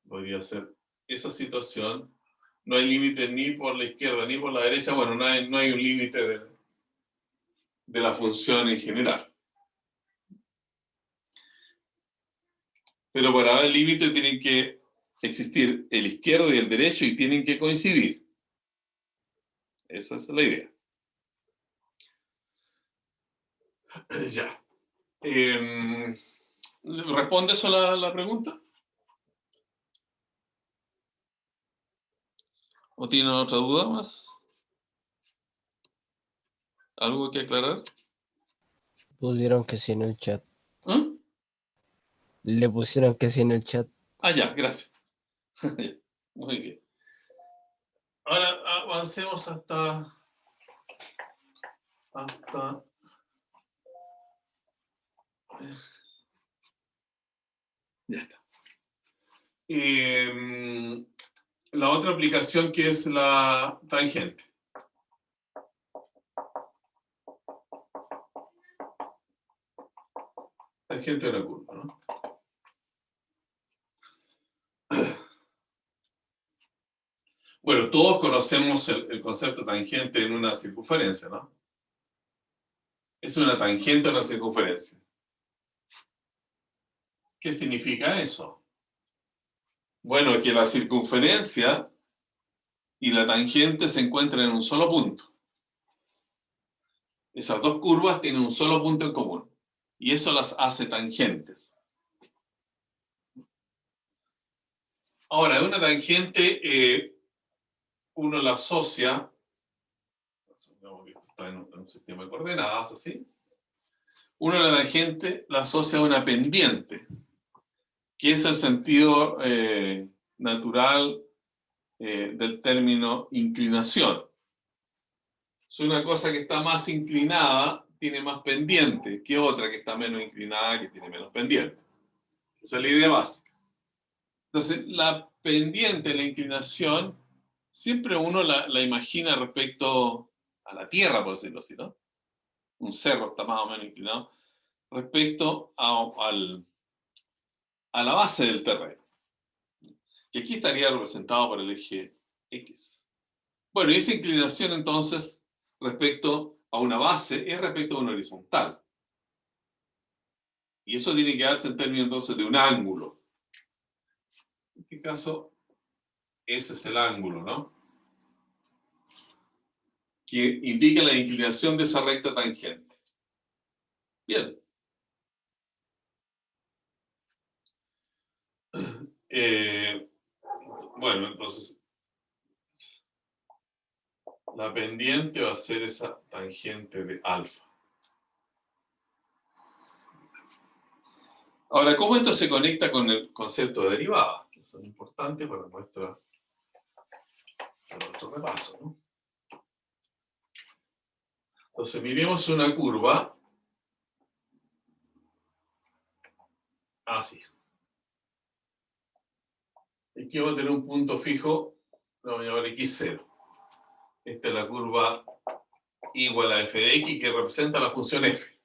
Speaker 1: podría ser esa situación. No hay límite ni por la izquierda ni por la derecha. Bueno, no hay un límite de la función en general. Pero para dar el límite tienen que existir el izquierdo y el derecho y tienen que coincidir. Esa es la idea. Ya. ¿Responde eso la pregunta? ¿O tiene otra duda más? ¿Algo que aclarar?
Speaker 2: Pusieron que sí en el chat.
Speaker 1: ¿Ah?
Speaker 2: Le pusieron que sí en el chat.
Speaker 1: Ah, ya, gracias. Muy bien. Ahora avancemos hasta ya está. La otra aplicación que es la tangente. Tangente de una curva, ¿no? Bueno, todos conocemos el concepto tangente en una circunferencia, ¿no? Es una tangente a una circunferencia. ¿Qué significa eso? Bueno, que la circunferencia y la tangente se encuentran en un solo punto. Esas dos curvas tienen un solo punto en común. Y eso las hace tangentes. Ahora, una tangente, uno la asocia, supongamos que esto está en un sistema de coordenadas, así. Uno la tangente la asocia a una pendiente, que es el sentido natural del término inclinación. Es una cosa que está más inclinada, tiene más pendiente que otra que está menos inclinada, que tiene menos pendiente. Esa es la idea básica. Entonces, la pendiente, la inclinación, siempre uno la imagina respecto a la Tierra, por decirlo así, ¿no? Un cerro está más o menos inclinado respecto a la base del terreno, que aquí estaría representado por el eje X. Bueno, y esa inclinación entonces respecto a una base es respecto a una horizontal. Y eso tiene que darse en términos entonces de un ángulo. En este caso, ese es el ángulo, ¿no? Que indica la inclinación de esa recta tangente. Bien. Bueno, entonces, la pendiente va a ser esa tangente de alfa. Ahora, ¿cómo esto se conecta con el concepto de derivada? Que eso es importante para nuestro repaso, ¿no? Entonces, miremos una curva así. Aquí vamos a tener un punto fijo, lo vamos a llamar x0. Esta es la curva igual a f de x que representa la función f.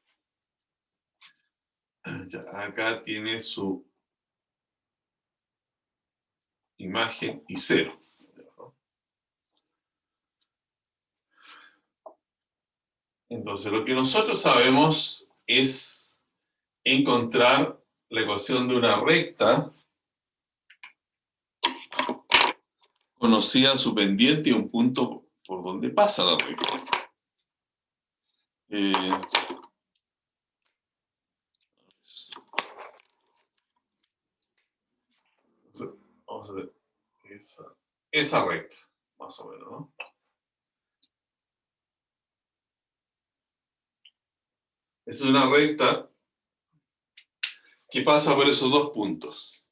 Speaker 1: Ya, acá tiene su imagen y 0. Entonces, lo que nosotros sabemos es encontrar la ecuación de una recta conocida su pendiente y un punto por donde pasa la recta. Vamos a ver esa recta, más o menos, ¿no? Es una recta que pasa por esos dos puntos.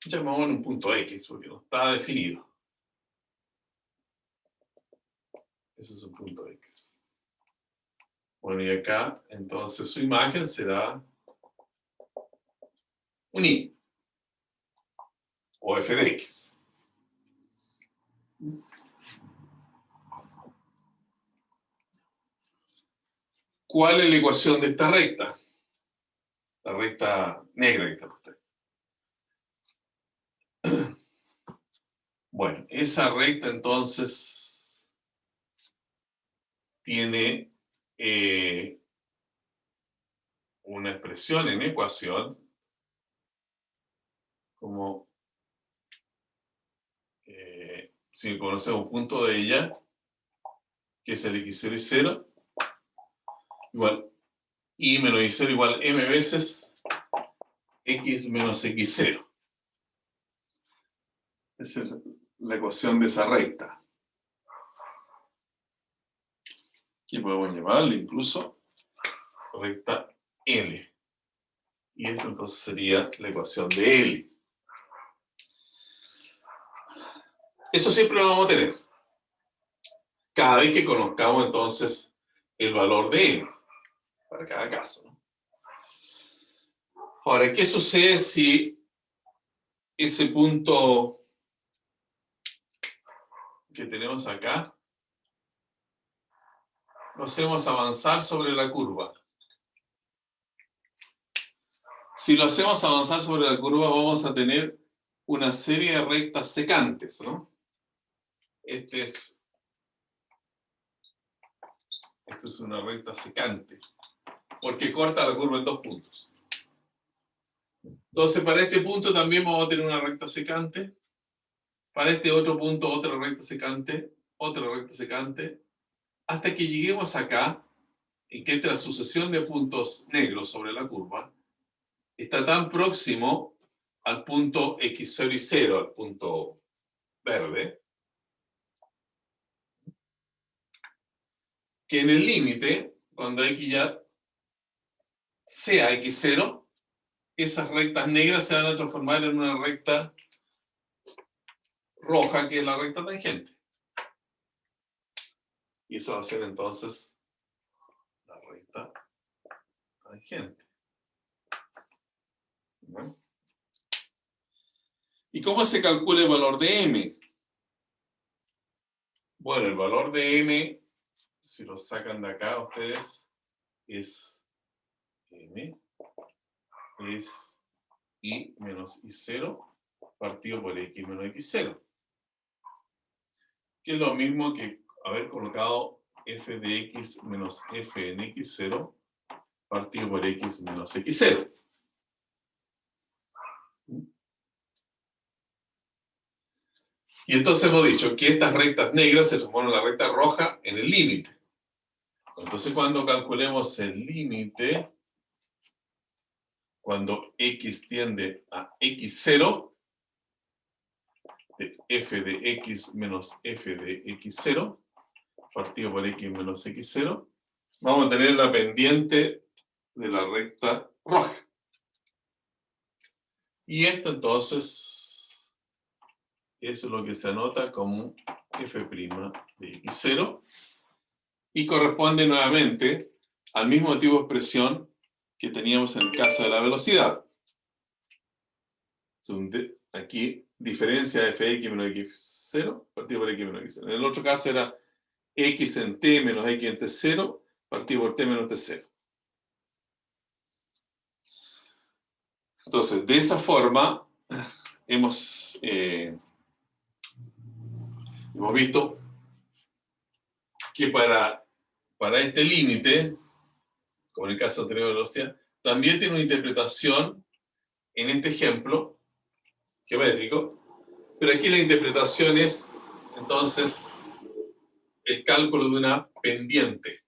Speaker 1: Llamamos un punto X porque no está definido. Ese es un punto X. Bueno, y acá, entonces, su imagen será un Y. O f de x. ¿Cuál es la ecuación de esta recta? La recta negra que está por usted. Bueno, esa recta entonces tiene una expresión en ecuación como si conocemos un punto de ella, que es el x0 y 0, igual y menos y0 igual m veces x menos x0. Esa es la ecuación de esa recta. Aquí podemos llamarle incluso recta L. Y esta entonces sería la ecuación de L. Eso siempre lo vamos a tener. Cada vez que conozcamos entonces el valor de M. Para cada caso, ¿no? Ahora, ¿qué sucede si ese punto que tenemos acá lo hacemos avanzar sobre la curva? Si lo hacemos avanzar sobre la curva, vamos a tener una serie de rectas secantes, ¿no? Esta es una recta secante, porque corta la curva en dos puntos. Entonces, para este punto también vamos a tener una recta secante. Para este otro punto, otra recta secante, hasta que lleguemos acá, en que esta sucesión de puntos negros sobre la curva está tan próximo al punto x0 y 0, al punto verde, que en el límite, cuando x ya sea x0, esas rectas negras se van a transformar en una recta roja, que es la recta tangente. Y eso va a ser entonces la recta tangente. ¿No? ¿Y cómo se calcula el valor de m? Bueno, el valor de m, si lo sacan de acá ustedes, es m, es y menos y0 partido por x menos x0. Que es lo mismo que haber colocado f de x menos f en x0 partido por x menos x0. Y entonces hemos dicho que estas rectas negras se transforman en la recta roja en el límite. Entonces cuando calculemos el límite, cuando x tiende a x0, de f de x menos f de x0, partido por x menos x0, vamos a tener la pendiente de la recta roja. Y esto entonces es lo que se anota como f' de x0 y corresponde nuevamente al mismo tipo de expresión que teníamos en el caso de la velocidad. Aquí, diferencia de fx menos x0 partido por x menos x0. En el otro caso era x en t menos x en t0 partido por t menos t0. Entonces, de esa forma, hemos visto que para este límite, como en el caso anterior de velocidad, también tiene una interpretación en este ejemplo geométrico, pero aquí la interpretación es, entonces, el cálculo de una pendiente.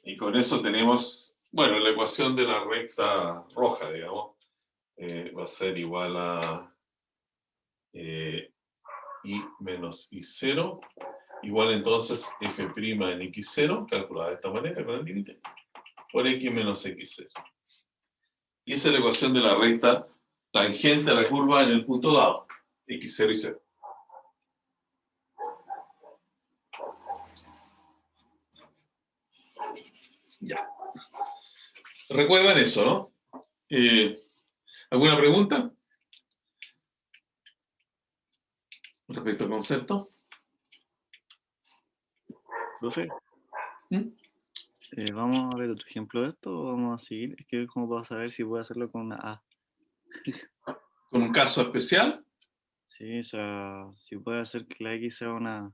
Speaker 1: Y con eso tenemos, bueno, la ecuación de la recta roja, digamos, va a ser igual a I menos I0, igual entonces f' en x0, calculada de esta manera con el límite, por x menos x0. Y esa es la ecuación de la recta tangente a la curva en el punto dado, x0 y 0. Ya. ¿Recuerdan eso, no? ¿Alguna pregunta respecto al concepto?
Speaker 7: Profe,
Speaker 1: ¿Mm?
Speaker 7: ¿vamos a ver otro ejemplo de esto o vamos a seguir? Es que como para saber si puedo hacerlo con una A.
Speaker 1: ¿Con un caso especial?
Speaker 7: Sí, o sea, si puede hacer que la X sea una A,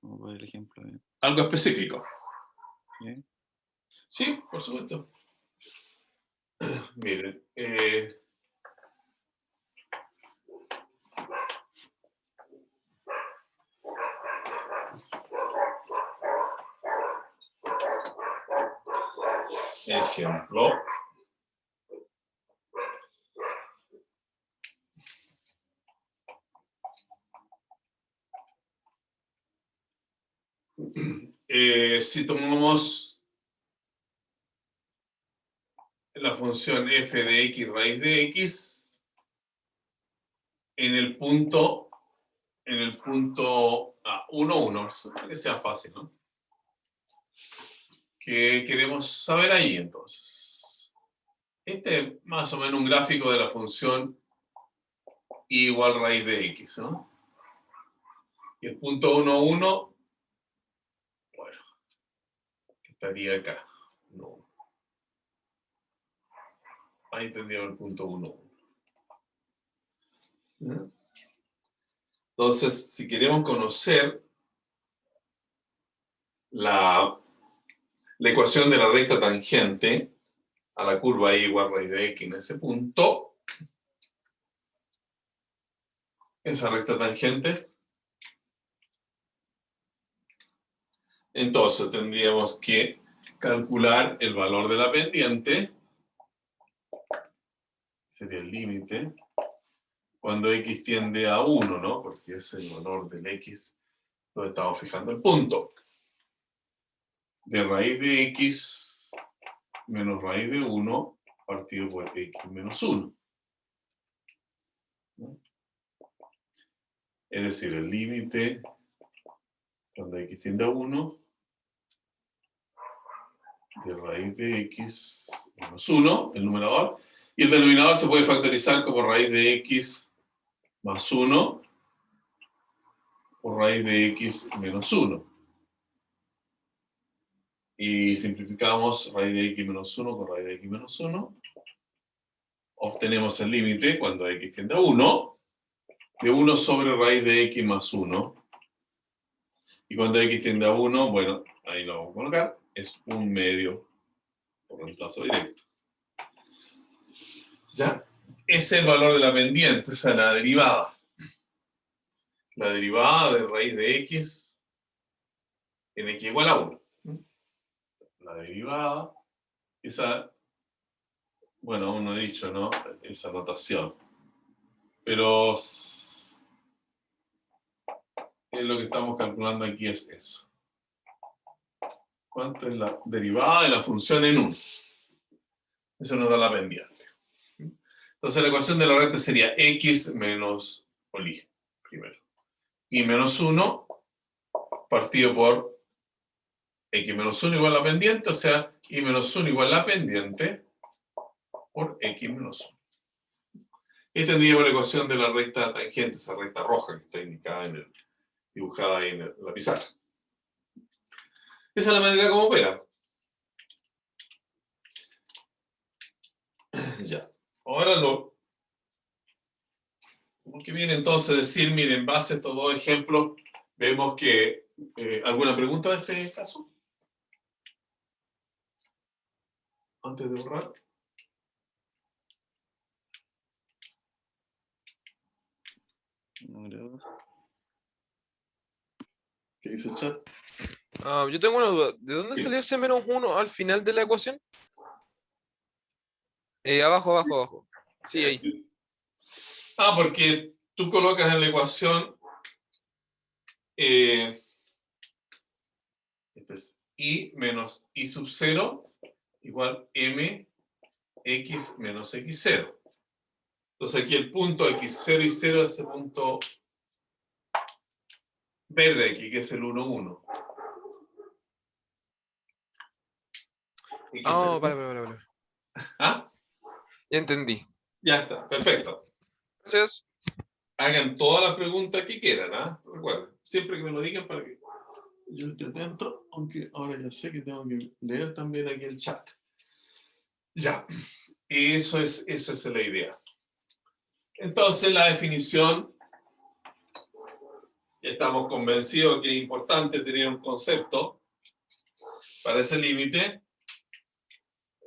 Speaker 7: como por el ejemplo.
Speaker 1: ¿Algo específico?
Speaker 7: ¿Sí?
Speaker 1: Sí, por supuesto. Miren, ejemplo. Si tomamos la función f de x raíz de x en el punto 1, 1, para que sea fácil, ¿no? ¿Qué queremos saber ahí entonces? Este es más o menos un gráfico de la función y igual raíz de x, ¿no? Y el punto 1, 1, bueno, estaría acá. No. Ahí tendríamos el punto 1, 1. Entonces, si queremos conocer la ecuación de la recta tangente a la curva y igual raíz de x en ese punto, esa recta tangente, entonces tendríamos que calcular el valor de la pendiente, sería el límite, cuando x tiende a 1, ¿no? Porque es el valor del x donde estamos fijando el punto. De raíz de x menos raíz de 1 partido por x menos 1. ¿No? Es decir, el límite cuando x tiende a 1 de raíz de x menos 1, el numerador, y el denominador se puede factorizar como raíz de x más 1 por raíz de x menos 1. Y simplificamos raíz de x menos 1 con raíz de x menos 1. Obtenemos el límite cuando x tiende a 1, de 1 sobre raíz de x más 1. Y cuando x tiende a 1, bueno, ahí lo vamos a colocar, es 1/2 por reemplazo directo. ¿Ya? Ese es el valor de la pendiente, esa es la derivada. La derivada de raíz de x en x igual a 1. La derivada, esa, bueno, aún no he dicho, ¿no? Esa notación. Pero lo que estamos calculando aquí es eso. ¿Cuánto es la derivada de la función en 1? Eso nos da la pendiente. Entonces la ecuación de la recta sería x menos y primero. Y menos 1 partido por x menos 1 igual a la pendiente, o sea, y menos 1 igual a la pendiente por x menos 1. Y tendríamos la ecuación de la recta tangente, esa recta roja que está indicada dibujada ahí en la pizarra. Esa es la manera como opera. Ya. Ahora lo que viene entonces a decir, miren, en base a estos dos ejemplos, vemos que... ¿alguna pregunta de este caso? Antes de borrar.
Speaker 7: No creo.
Speaker 1: ¿Qué dice el chat?
Speaker 8: Yo tengo una duda. ¿De dónde salió ese menos 1 al final de la ecuación? Abajo. Sí, ahí.
Speaker 1: Porque tú colocas en la ecuación este es y menos y sub 0 igual m x menos x0. Entonces aquí el punto x0 y 0 es el punto verde aquí, que es el 1, 1.
Speaker 8: Vale.
Speaker 1: ¿Ah?
Speaker 8: Ya entendí.
Speaker 1: Ya está, perfecto.
Speaker 8: Gracias.
Speaker 1: Hagan todas las preguntas que quieran, ¿ah? Recuerden, siempre que me lo digan para que yo esté atento, aunque ahora ya sé que tengo que leer también aquí el chat. Ya, eso es la idea. Entonces la definición, ya estamos convencidos que es importante tener un concepto para ese límite.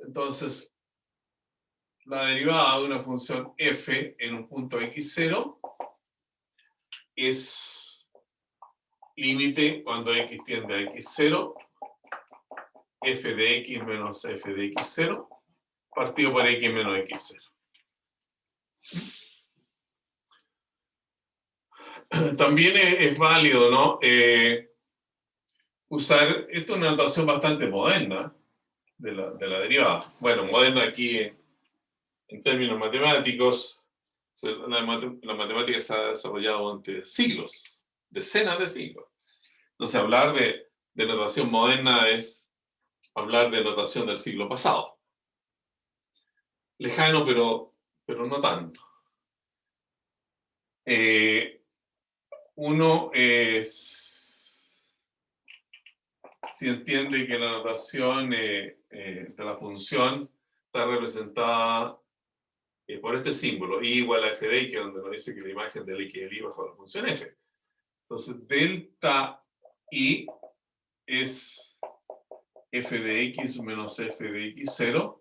Speaker 1: Entonces, la derivada de una función f en un punto x0 es límite cuando x tiende a x0, f de x menos f de x0, partido por x menos x0. También es válido, ¿no? Usar, esto es una notación bastante moderna de la derivada. Bueno, moderna aquí en términos matemáticos, la matemática se ha desarrollado durante siglos, decenas de siglos. Entonces, hablar de notación moderna es hablar de notación del siglo pasado. Lejano, pero no tanto. Uno si entiende que la notación de la función está representada por este símbolo, y igual a f de x, donde nos dice que la imagen del x es el y bajo la función f. Entonces, delta y es f de x menos f de x0,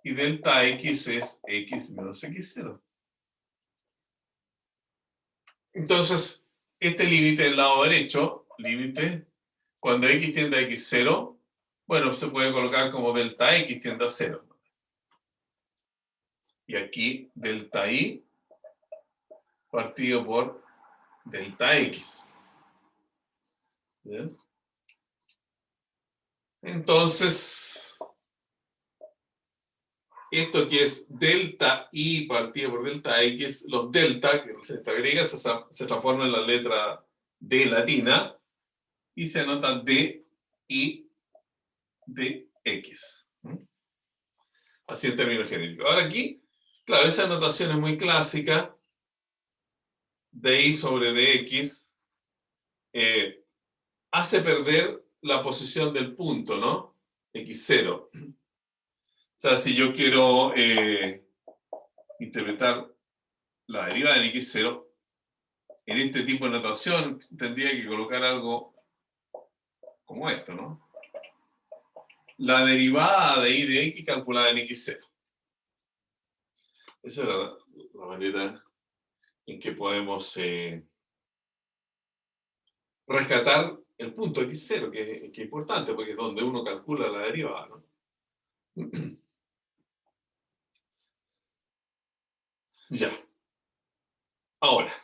Speaker 1: y delta x es x menos x0. Entonces, este límite del lado derecho, límite, cuando x tiende a x0, bueno, se puede colocar como delta x tiende a 0. Y aquí delta y partido por delta x. ¿Bien? Entonces, esto que es delta y partido por delta x, los delta, que los letra griega, se transforman en la letra D latina y se anota D y dx. Así en términos genéricos. Ahora aquí, claro, esa notación es muy clásica. dy sobre dx hace perder la posición del punto, ¿no? x0. O sea, si yo quiero interpretar la derivada en x0, en este tipo de notación tendría que colocar algo como esto, ¿no? La derivada de y de x calculada en x0. Esa es la manera en que podemos rescatar el punto x0, que es importante, porque es donde uno calcula la derivada, ¿no? Ya. Ahora,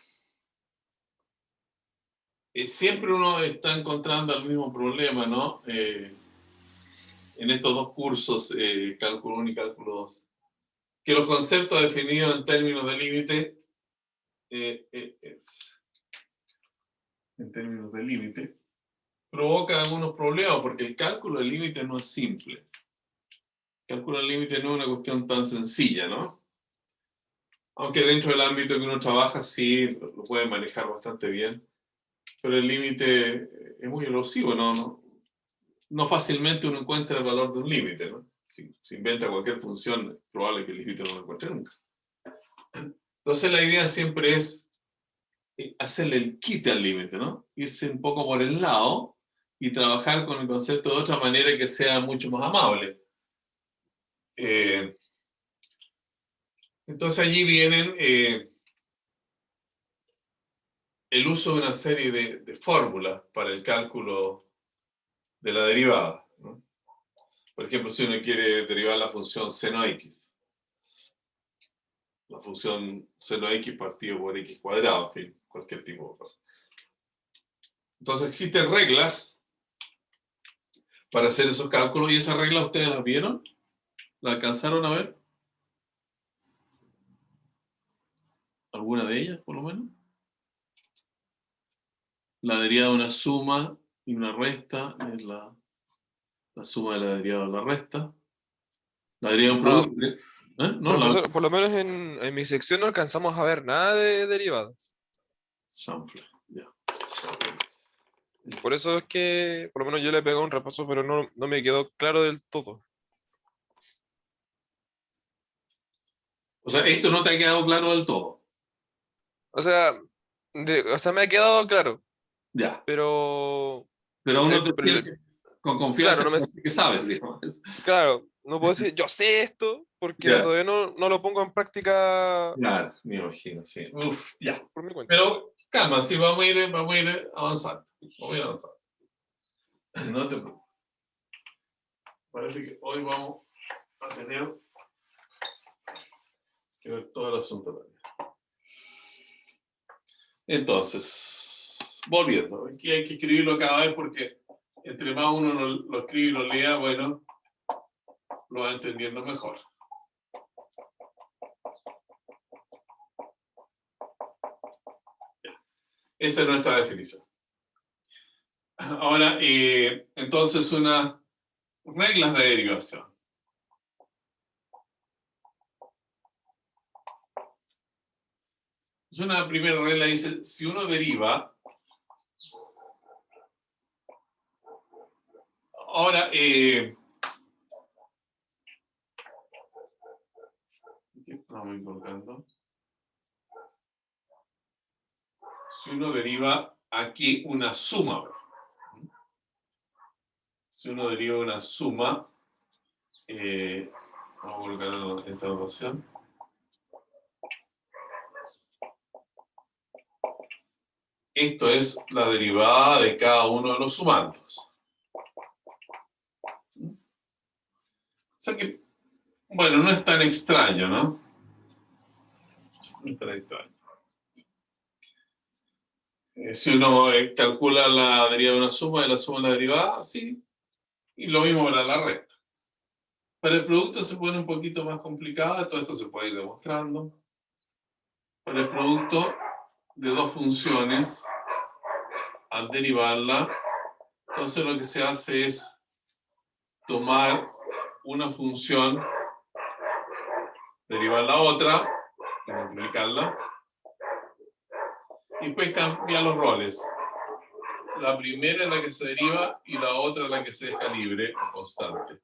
Speaker 1: siempre uno está encontrando el mismo problema, ¿no? En estos dos cursos, cálculo 1 y cálculo 2, que los conceptos definidos en términos de límite en términos de límite, provocan algunos problemas porque el cálculo del límite no es simple. El cálculo del límite no es una cuestión tan sencilla, ¿no? Aunque dentro del ámbito que uno trabaja sí lo puede manejar bastante bien, pero el límite es muy elusivo, no fácilmente uno encuentra el valor de un límite, ¿no? Si se inventa cualquier función, es probable que el límite no lo encuentre nunca. Entonces la idea siempre es hacerle el quite al límite, ¿no? Irse un poco por el lado y trabajar con el concepto de otra manera que sea mucho más amable. Entonces allí vienen el uso de una serie de fórmulas para el cálculo de la derivada, ¿no? Por ejemplo, si uno quiere derivar la función seno x, la función seno x partido por x cuadrado, en fin, cualquier tipo de cosa. Entonces existen reglas para hacer esos cálculos y esas reglas ustedes las vieron, ¿las alcanzaron a ver? ¿Alguna de ellas, por lo menos? La derivada de una suma y una resta es la suma de la derivada de la resta. La derivada de un
Speaker 8: No,
Speaker 1: producto. ¿Eh? No,
Speaker 8: profesor, por lo menos en mi sección no alcanzamos a ver nada de derivadas.
Speaker 1: Chanfle, ya.
Speaker 8: Por eso es que, por lo menos yo le pegué un repaso, pero no me quedó claro del todo.
Speaker 1: O sea, esto no te ha quedado claro del todo.
Speaker 8: O sea, me ha quedado claro,
Speaker 1: Ya.
Speaker 8: pero,
Speaker 1: Pero uno te
Speaker 8: pero
Speaker 1: siente con
Speaker 8: claro,
Speaker 1: confianza que sabes, digamos.
Speaker 8: claro, no puedo decir, yo sé esto, porque
Speaker 1: Ya.
Speaker 8: todavía no lo pongo en práctica
Speaker 1: Claro, me imagino, sí. Uf, ya.
Speaker 8: por mi cuenta.
Speaker 1: Pero calma, sí, vamos a ir avanzando. Vamos a ir avanzando. No te preocupes. Parece que hoy vamos a tener que ver todo el asunto también. Entonces, volviendo, aquí hay que escribirlo cada vez porque entre más uno lo escribe y lo lea, bueno, lo va entendiendo mejor. Esa es nuestra definición. Ahora, entonces, unas reglas de derivación. Una primera regla dice, si uno deriva, ahora, ¿qué estamos colocando? Si uno deriva aquí una suma, si uno deriva una suma, vamos a colocar esta notación. Esto es la derivada de cada uno de los sumandos. O sea que, bueno, no es tan extraño, ¿no? No es tan extraño. Si uno calcula la derivada de una suma y la suma de la derivada, sí. Y lo mismo para la resta. Para el producto se pone un poquito más complicado, todo esto se puede ir demostrando. Para el producto de dos funciones, al derivarla, entonces lo que se hace es tomar una función, derivar la otra, y multiplicarla, y después cambiar los roles. La primera es la que se deriva y la otra es la que se deja libre o constante.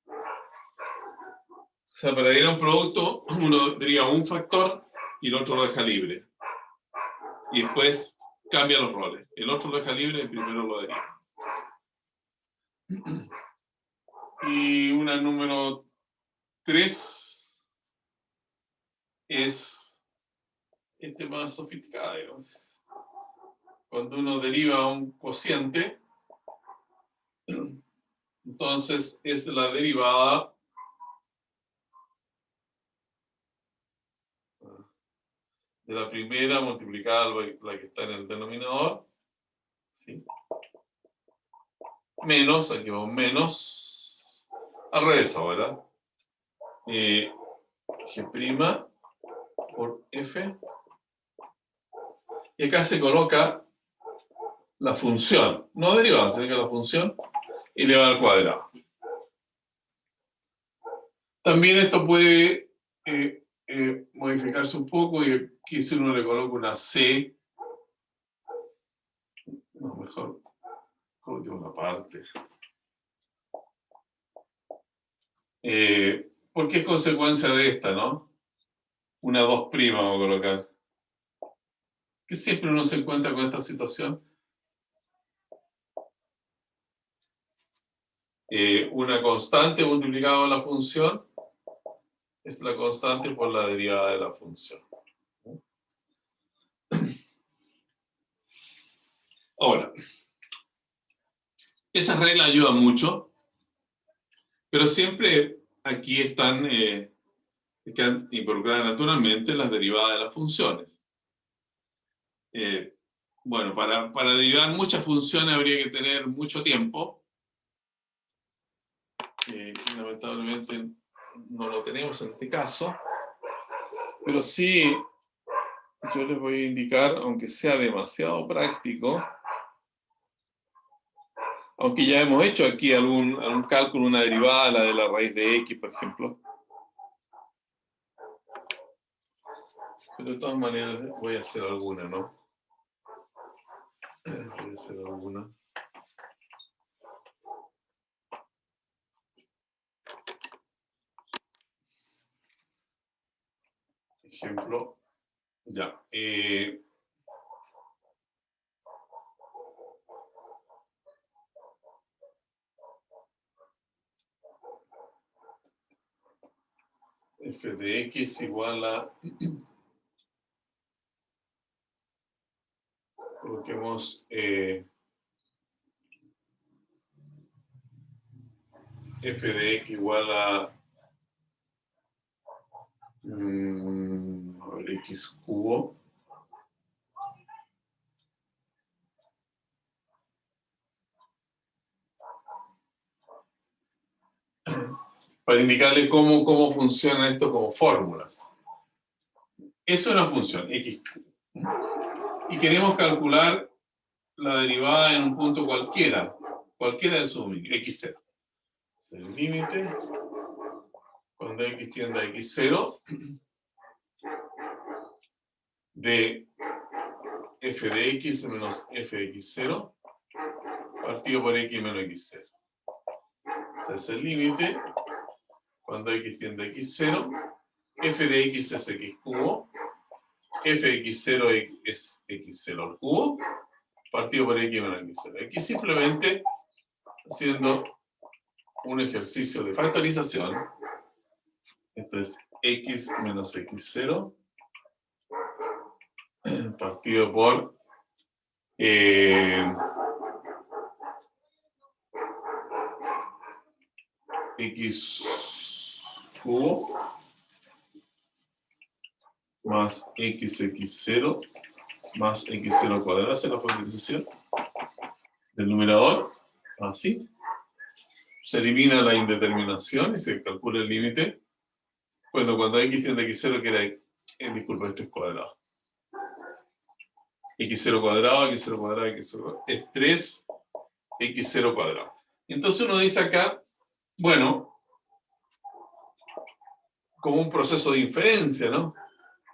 Speaker 1: O sea, para ir a un producto, uno deriva un factor y el otro lo deja libre. Y después cambia los roles. El otro lo deja libre y el primero lo deriva. Y una número 3 es más sofisticada, digamos. Cuando uno deriva un cociente, entonces es la derivada de la primera multiplicada por la que está en el denominador, ¿sí? Menos, aquí vamos, menos, al revés ahora, G' por F, y acá se coloca la función, no derivada, sino que la función elevada al cuadrado. También esto puede modificarse un poco y aquí si uno le coloca una C, no, mejor coloque una parte. Porque es consecuencia de esta, ¿no? Una 2' vamos a colocar. Que siempre uno se encuentra con esta situación. Una constante multiplicada por la función es la constante por la derivada de la función. Ahora, esas reglas ayudan mucho, pero siempre aquí están involucradas naturalmente las derivadas de las funciones. Bueno, para derivar muchas funciones habría que tener mucho tiempo. Lamentablemente no lo tenemos en este caso, pero sí yo les voy a indicar, aunque sea demasiado práctico, aunque ya hemos hecho aquí algún cálculo, una derivada, la de la raíz de x, por ejemplo. Pero de todas maneras voy a hacer alguna, ¿no? Voy a hacer alguna. Ejemplo, ya. F de x igual a... Coloquemos f de x igual a... a ver, x cubo. Para indicarle cómo funciona esto como fórmulas. Es una función, x cubo. Y queremos calcular la derivada en un punto cualquiera de su dominio, x0. Es el límite, cuando x tiende a x0, de f de x menos f de x0, partido por x menos x0. Ese es el límite, cuando x tiende a x0, f de x es x cubo, f de x0 es x0 al cubo, partido por x menos x0. Aquí simplemente haciendo un ejercicio de factorización. Esto es x menos x0 partido por x cubo más xx0 más x0 cuadrado. Hace la factorización del numerador, así. Se elimina la indeterminación y se calcula el límite. Cuando x tiende a x0 queda, disculpa, esto es cuadrado. x0 cuadrado, x0 cuadrado, x0 cuadrado, es 3 x0 cuadrado. Entonces uno dice acá, bueno, como un proceso de inferencia, ¿no?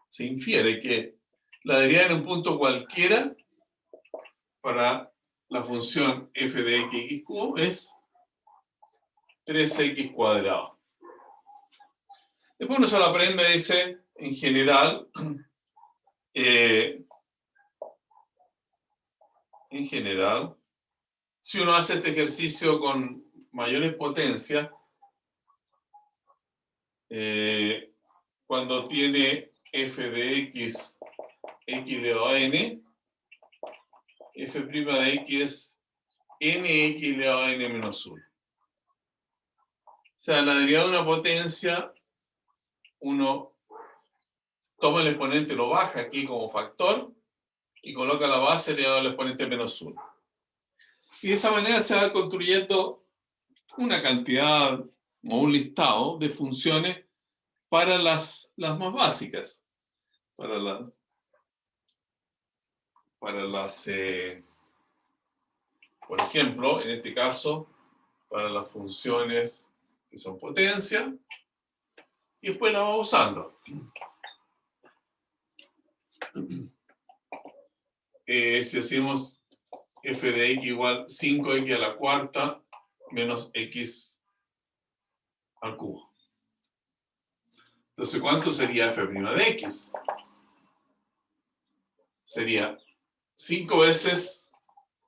Speaker 1: Se infiere que la derivada en un punto cualquiera para la función f de x cubo es 3x cuadrado. Después uno solo aprende, dice, en general, si uno hace este ejercicio con mayores potencias, cuando tiene f de x elevado a n, f' de x es nx elevado a n menos 1. O sea, la derivada de una potencia, uno toma el exponente, lo baja aquí como factor y coloca la base elevado al exponente menos 1. Y de esa manera se va construyendo una cantidad o un listado de funciones para las más básicas, para las Por ejemplo, en este caso, para las funciones que son potencia, y después la vamos usando. Si hacemos f de x igual 5x a la cuarta menos x al cubo. Entonces, ¿cuánto sería f' de x? Sería 5 veces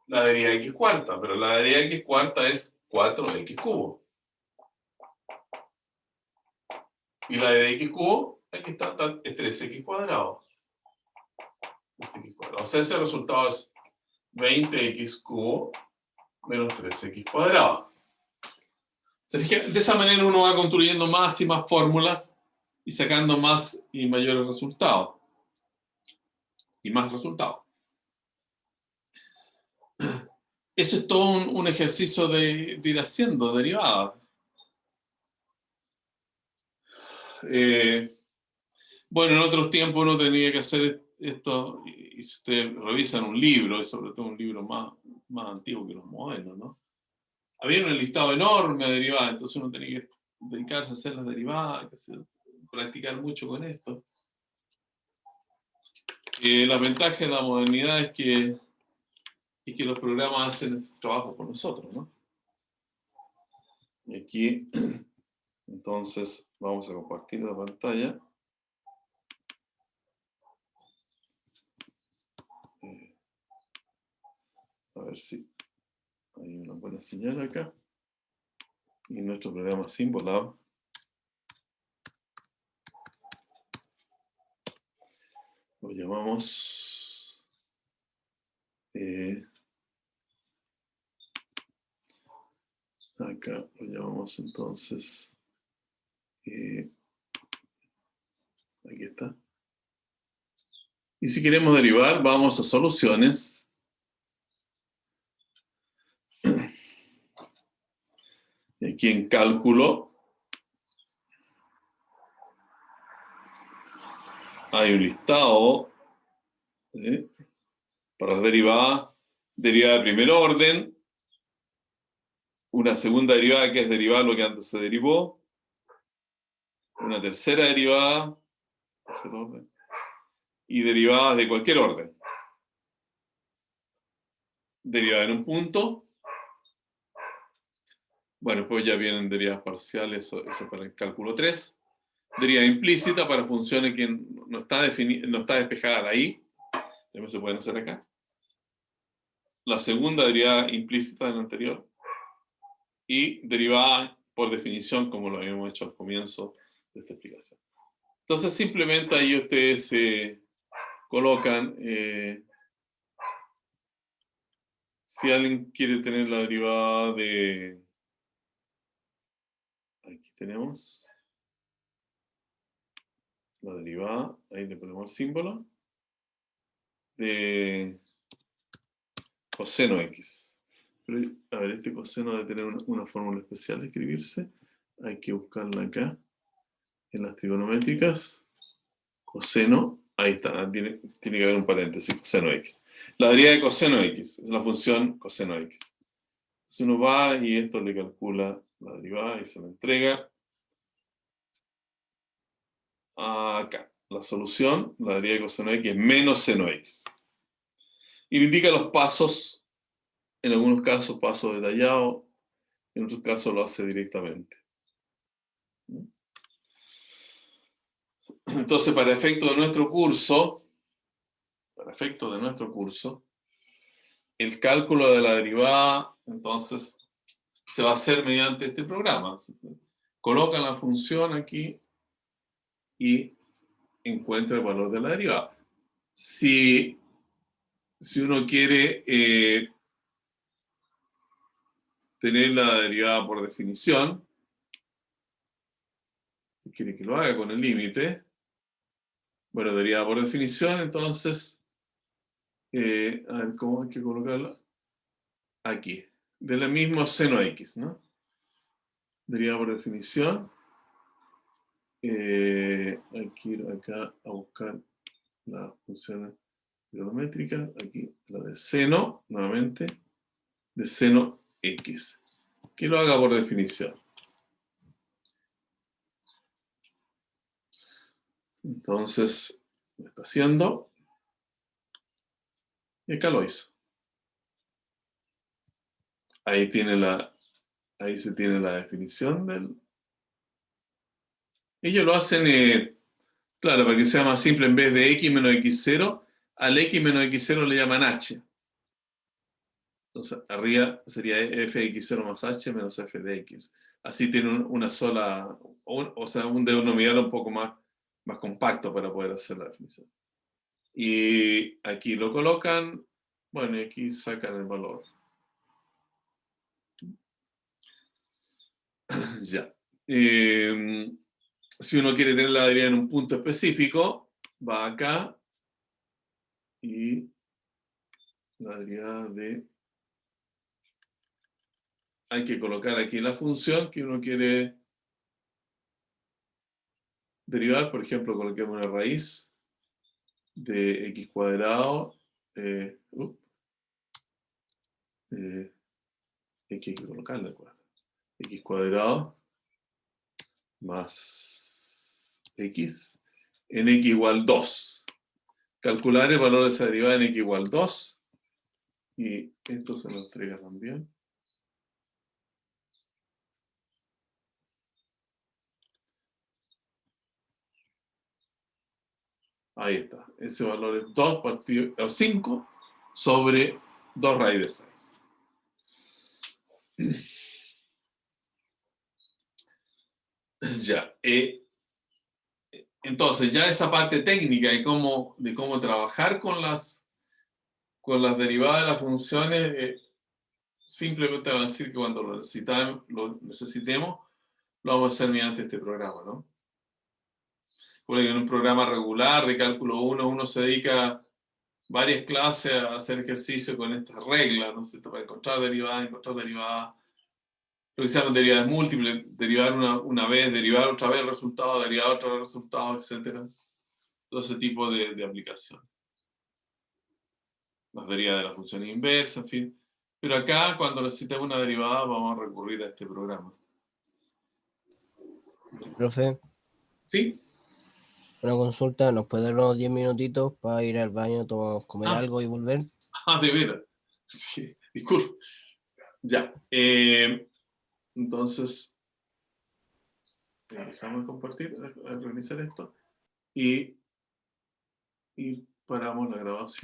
Speaker 1: la deriva de x cuarta, pero la deriva de x cuarta es 4x cubo. Y la de x cubo, aquí está, es 3x cuadrado. 3x cuadrado. O sea, ese resultado es 20x cubo menos 3x cuadrado. De esa manera uno va construyendo más y más fórmulas y sacando más y mayores resultados. Y más resultados. Eso es todo un ejercicio de ir haciendo derivadas. Bueno, en otros tiempos uno tenía que hacer esto, y si ustedes revisan un libro, y sobre todo un libro más antiguo que los modernos, ¿no? Había un listado enorme de derivadas, entonces uno tenía que dedicarse a hacer las derivadas, practicar mucho con esto. La ventaja de la modernidad es que los programas hacen ese trabajo por nosotros, ¿no? Y aquí, entonces, vamos a compartir la pantalla. A ver si hay una buena señal acá. Y nuestro programa Symbolab. Lo llamamos acá lo llamamos entonces aquí está. Y si queremos derivar, vamos a soluciones. Y aquí en cálculo hay un listado para las derivadas. Derivada de primer orden, una segunda derivada que es derivar lo que antes se derivó, una tercera derivada, tercer orden, y derivadas de cualquier orden. Derivada en un punto. Bueno, pues ya vienen derivadas parciales, eso para el cálculo 3. Derivada implícita para funciones que no está despejada ahí. También se pueden hacer acá. La segunda derivada implícita de la anterior. Y derivada por definición, como lo habíamos hecho al comienzo de esta explicación. Entonces, simplemente ahí ustedes colocan, si alguien quiere tener la derivada de, aquí tenemos, la derivada, ahí le ponemos el símbolo, de coseno x. Pero, a ver, este coseno debe tener una fórmula especial de escribirse. Hay que buscarla acá, en las trigonométricas. Coseno, ahí está, tiene que haber un paréntesis, coseno x. La derivada de coseno x es la función coseno x. Entonces uno va y esto le calcula la derivada y se la entrega. Acá, la solución, la derivada de coseno x es menos seno x. Y le indica los pasos, en algunos casos pasos detallados, en otros casos lo hace directamente. Entonces, para efecto de nuestro curso, el cálculo de la derivada, entonces, se va a hacer mediante este programa. Colocan la función aquí y encuentra el valor de la derivada. Si uno quiere tener la derivada por definición, si quiere que lo haga con el límite, bueno, derivada por definición, entonces, a ver, ¿cómo hay que colocarla? Aquí, del mismo seno x, ¿no? Derivada por definición. Hay que ir acá a buscar las funciones trigonométricas. Aquí, la de seno, nuevamente. de seno X. Que lo haga por definición. Entonces, lo está haciendo. Y acá lo hizo. Ahí se tiene la definición del... Ellos lo hacen, claro, para que sea más simple, en vez de x menos x0, al x menos x0 le llaman h. Entonces, arriba sería f de x0 más h menos f de x. Así tiene una sola, o sea, un denominador un poco más compacto para poder hacer la definición. Y aquí lo colocan, bueno, y aquí sacan el valor. Ya. Si uno quiere tener la derivada en un punto específico, va acá y la derivada de... Hay que colocar aquí la función que uno quiere derivar. Por ejemplo, coloquemos una raíz de x cuadrado. Hay que colocarla, x cuadrado más x en x igual 2. Calcular el valor de esa derivada en x igual 2. Y esto se lo entrega también. Ahí está. Ese valor es 2 partido, o 5 sobre 2 raíz de 6. Ya. Entonces, ya esa parte técnica de cómo trabajar con las derivadas de las funciones, simplemente va a decir que cuando lo necesitemos, lo vamos a hacer mediante este programa, ¿no? Porque en un programa regular de cálculo 1, uno se dedica varias clases a hacer ejercicio con estas reglas, ¿no es cierto? Para encontrar derivadas, lo que se llaman derivadas múltiples, derivar una vez, derivar otra vez el resultado, derivar otra vez el resultado, etc. Todo ese tipo de aplicación. Las derivadas de las funciones inversas, en fin. Pero acá, cuando necesitamos una derivada, vamos a recurrir a este programa.
Speaker 2: Profe,
Speaker 1: ¿Sí?
Speaker 2: una consulta, ¿nos puede dar unos 10 minutitos para ir al baño, comer
Speaker 1: Ah.
Speaker 2: algo y volver?
Speaker 1: De veras. Sí, disculpe. Ya. Entonces, dejamos de compartir, realizar esto y paramos la grabación.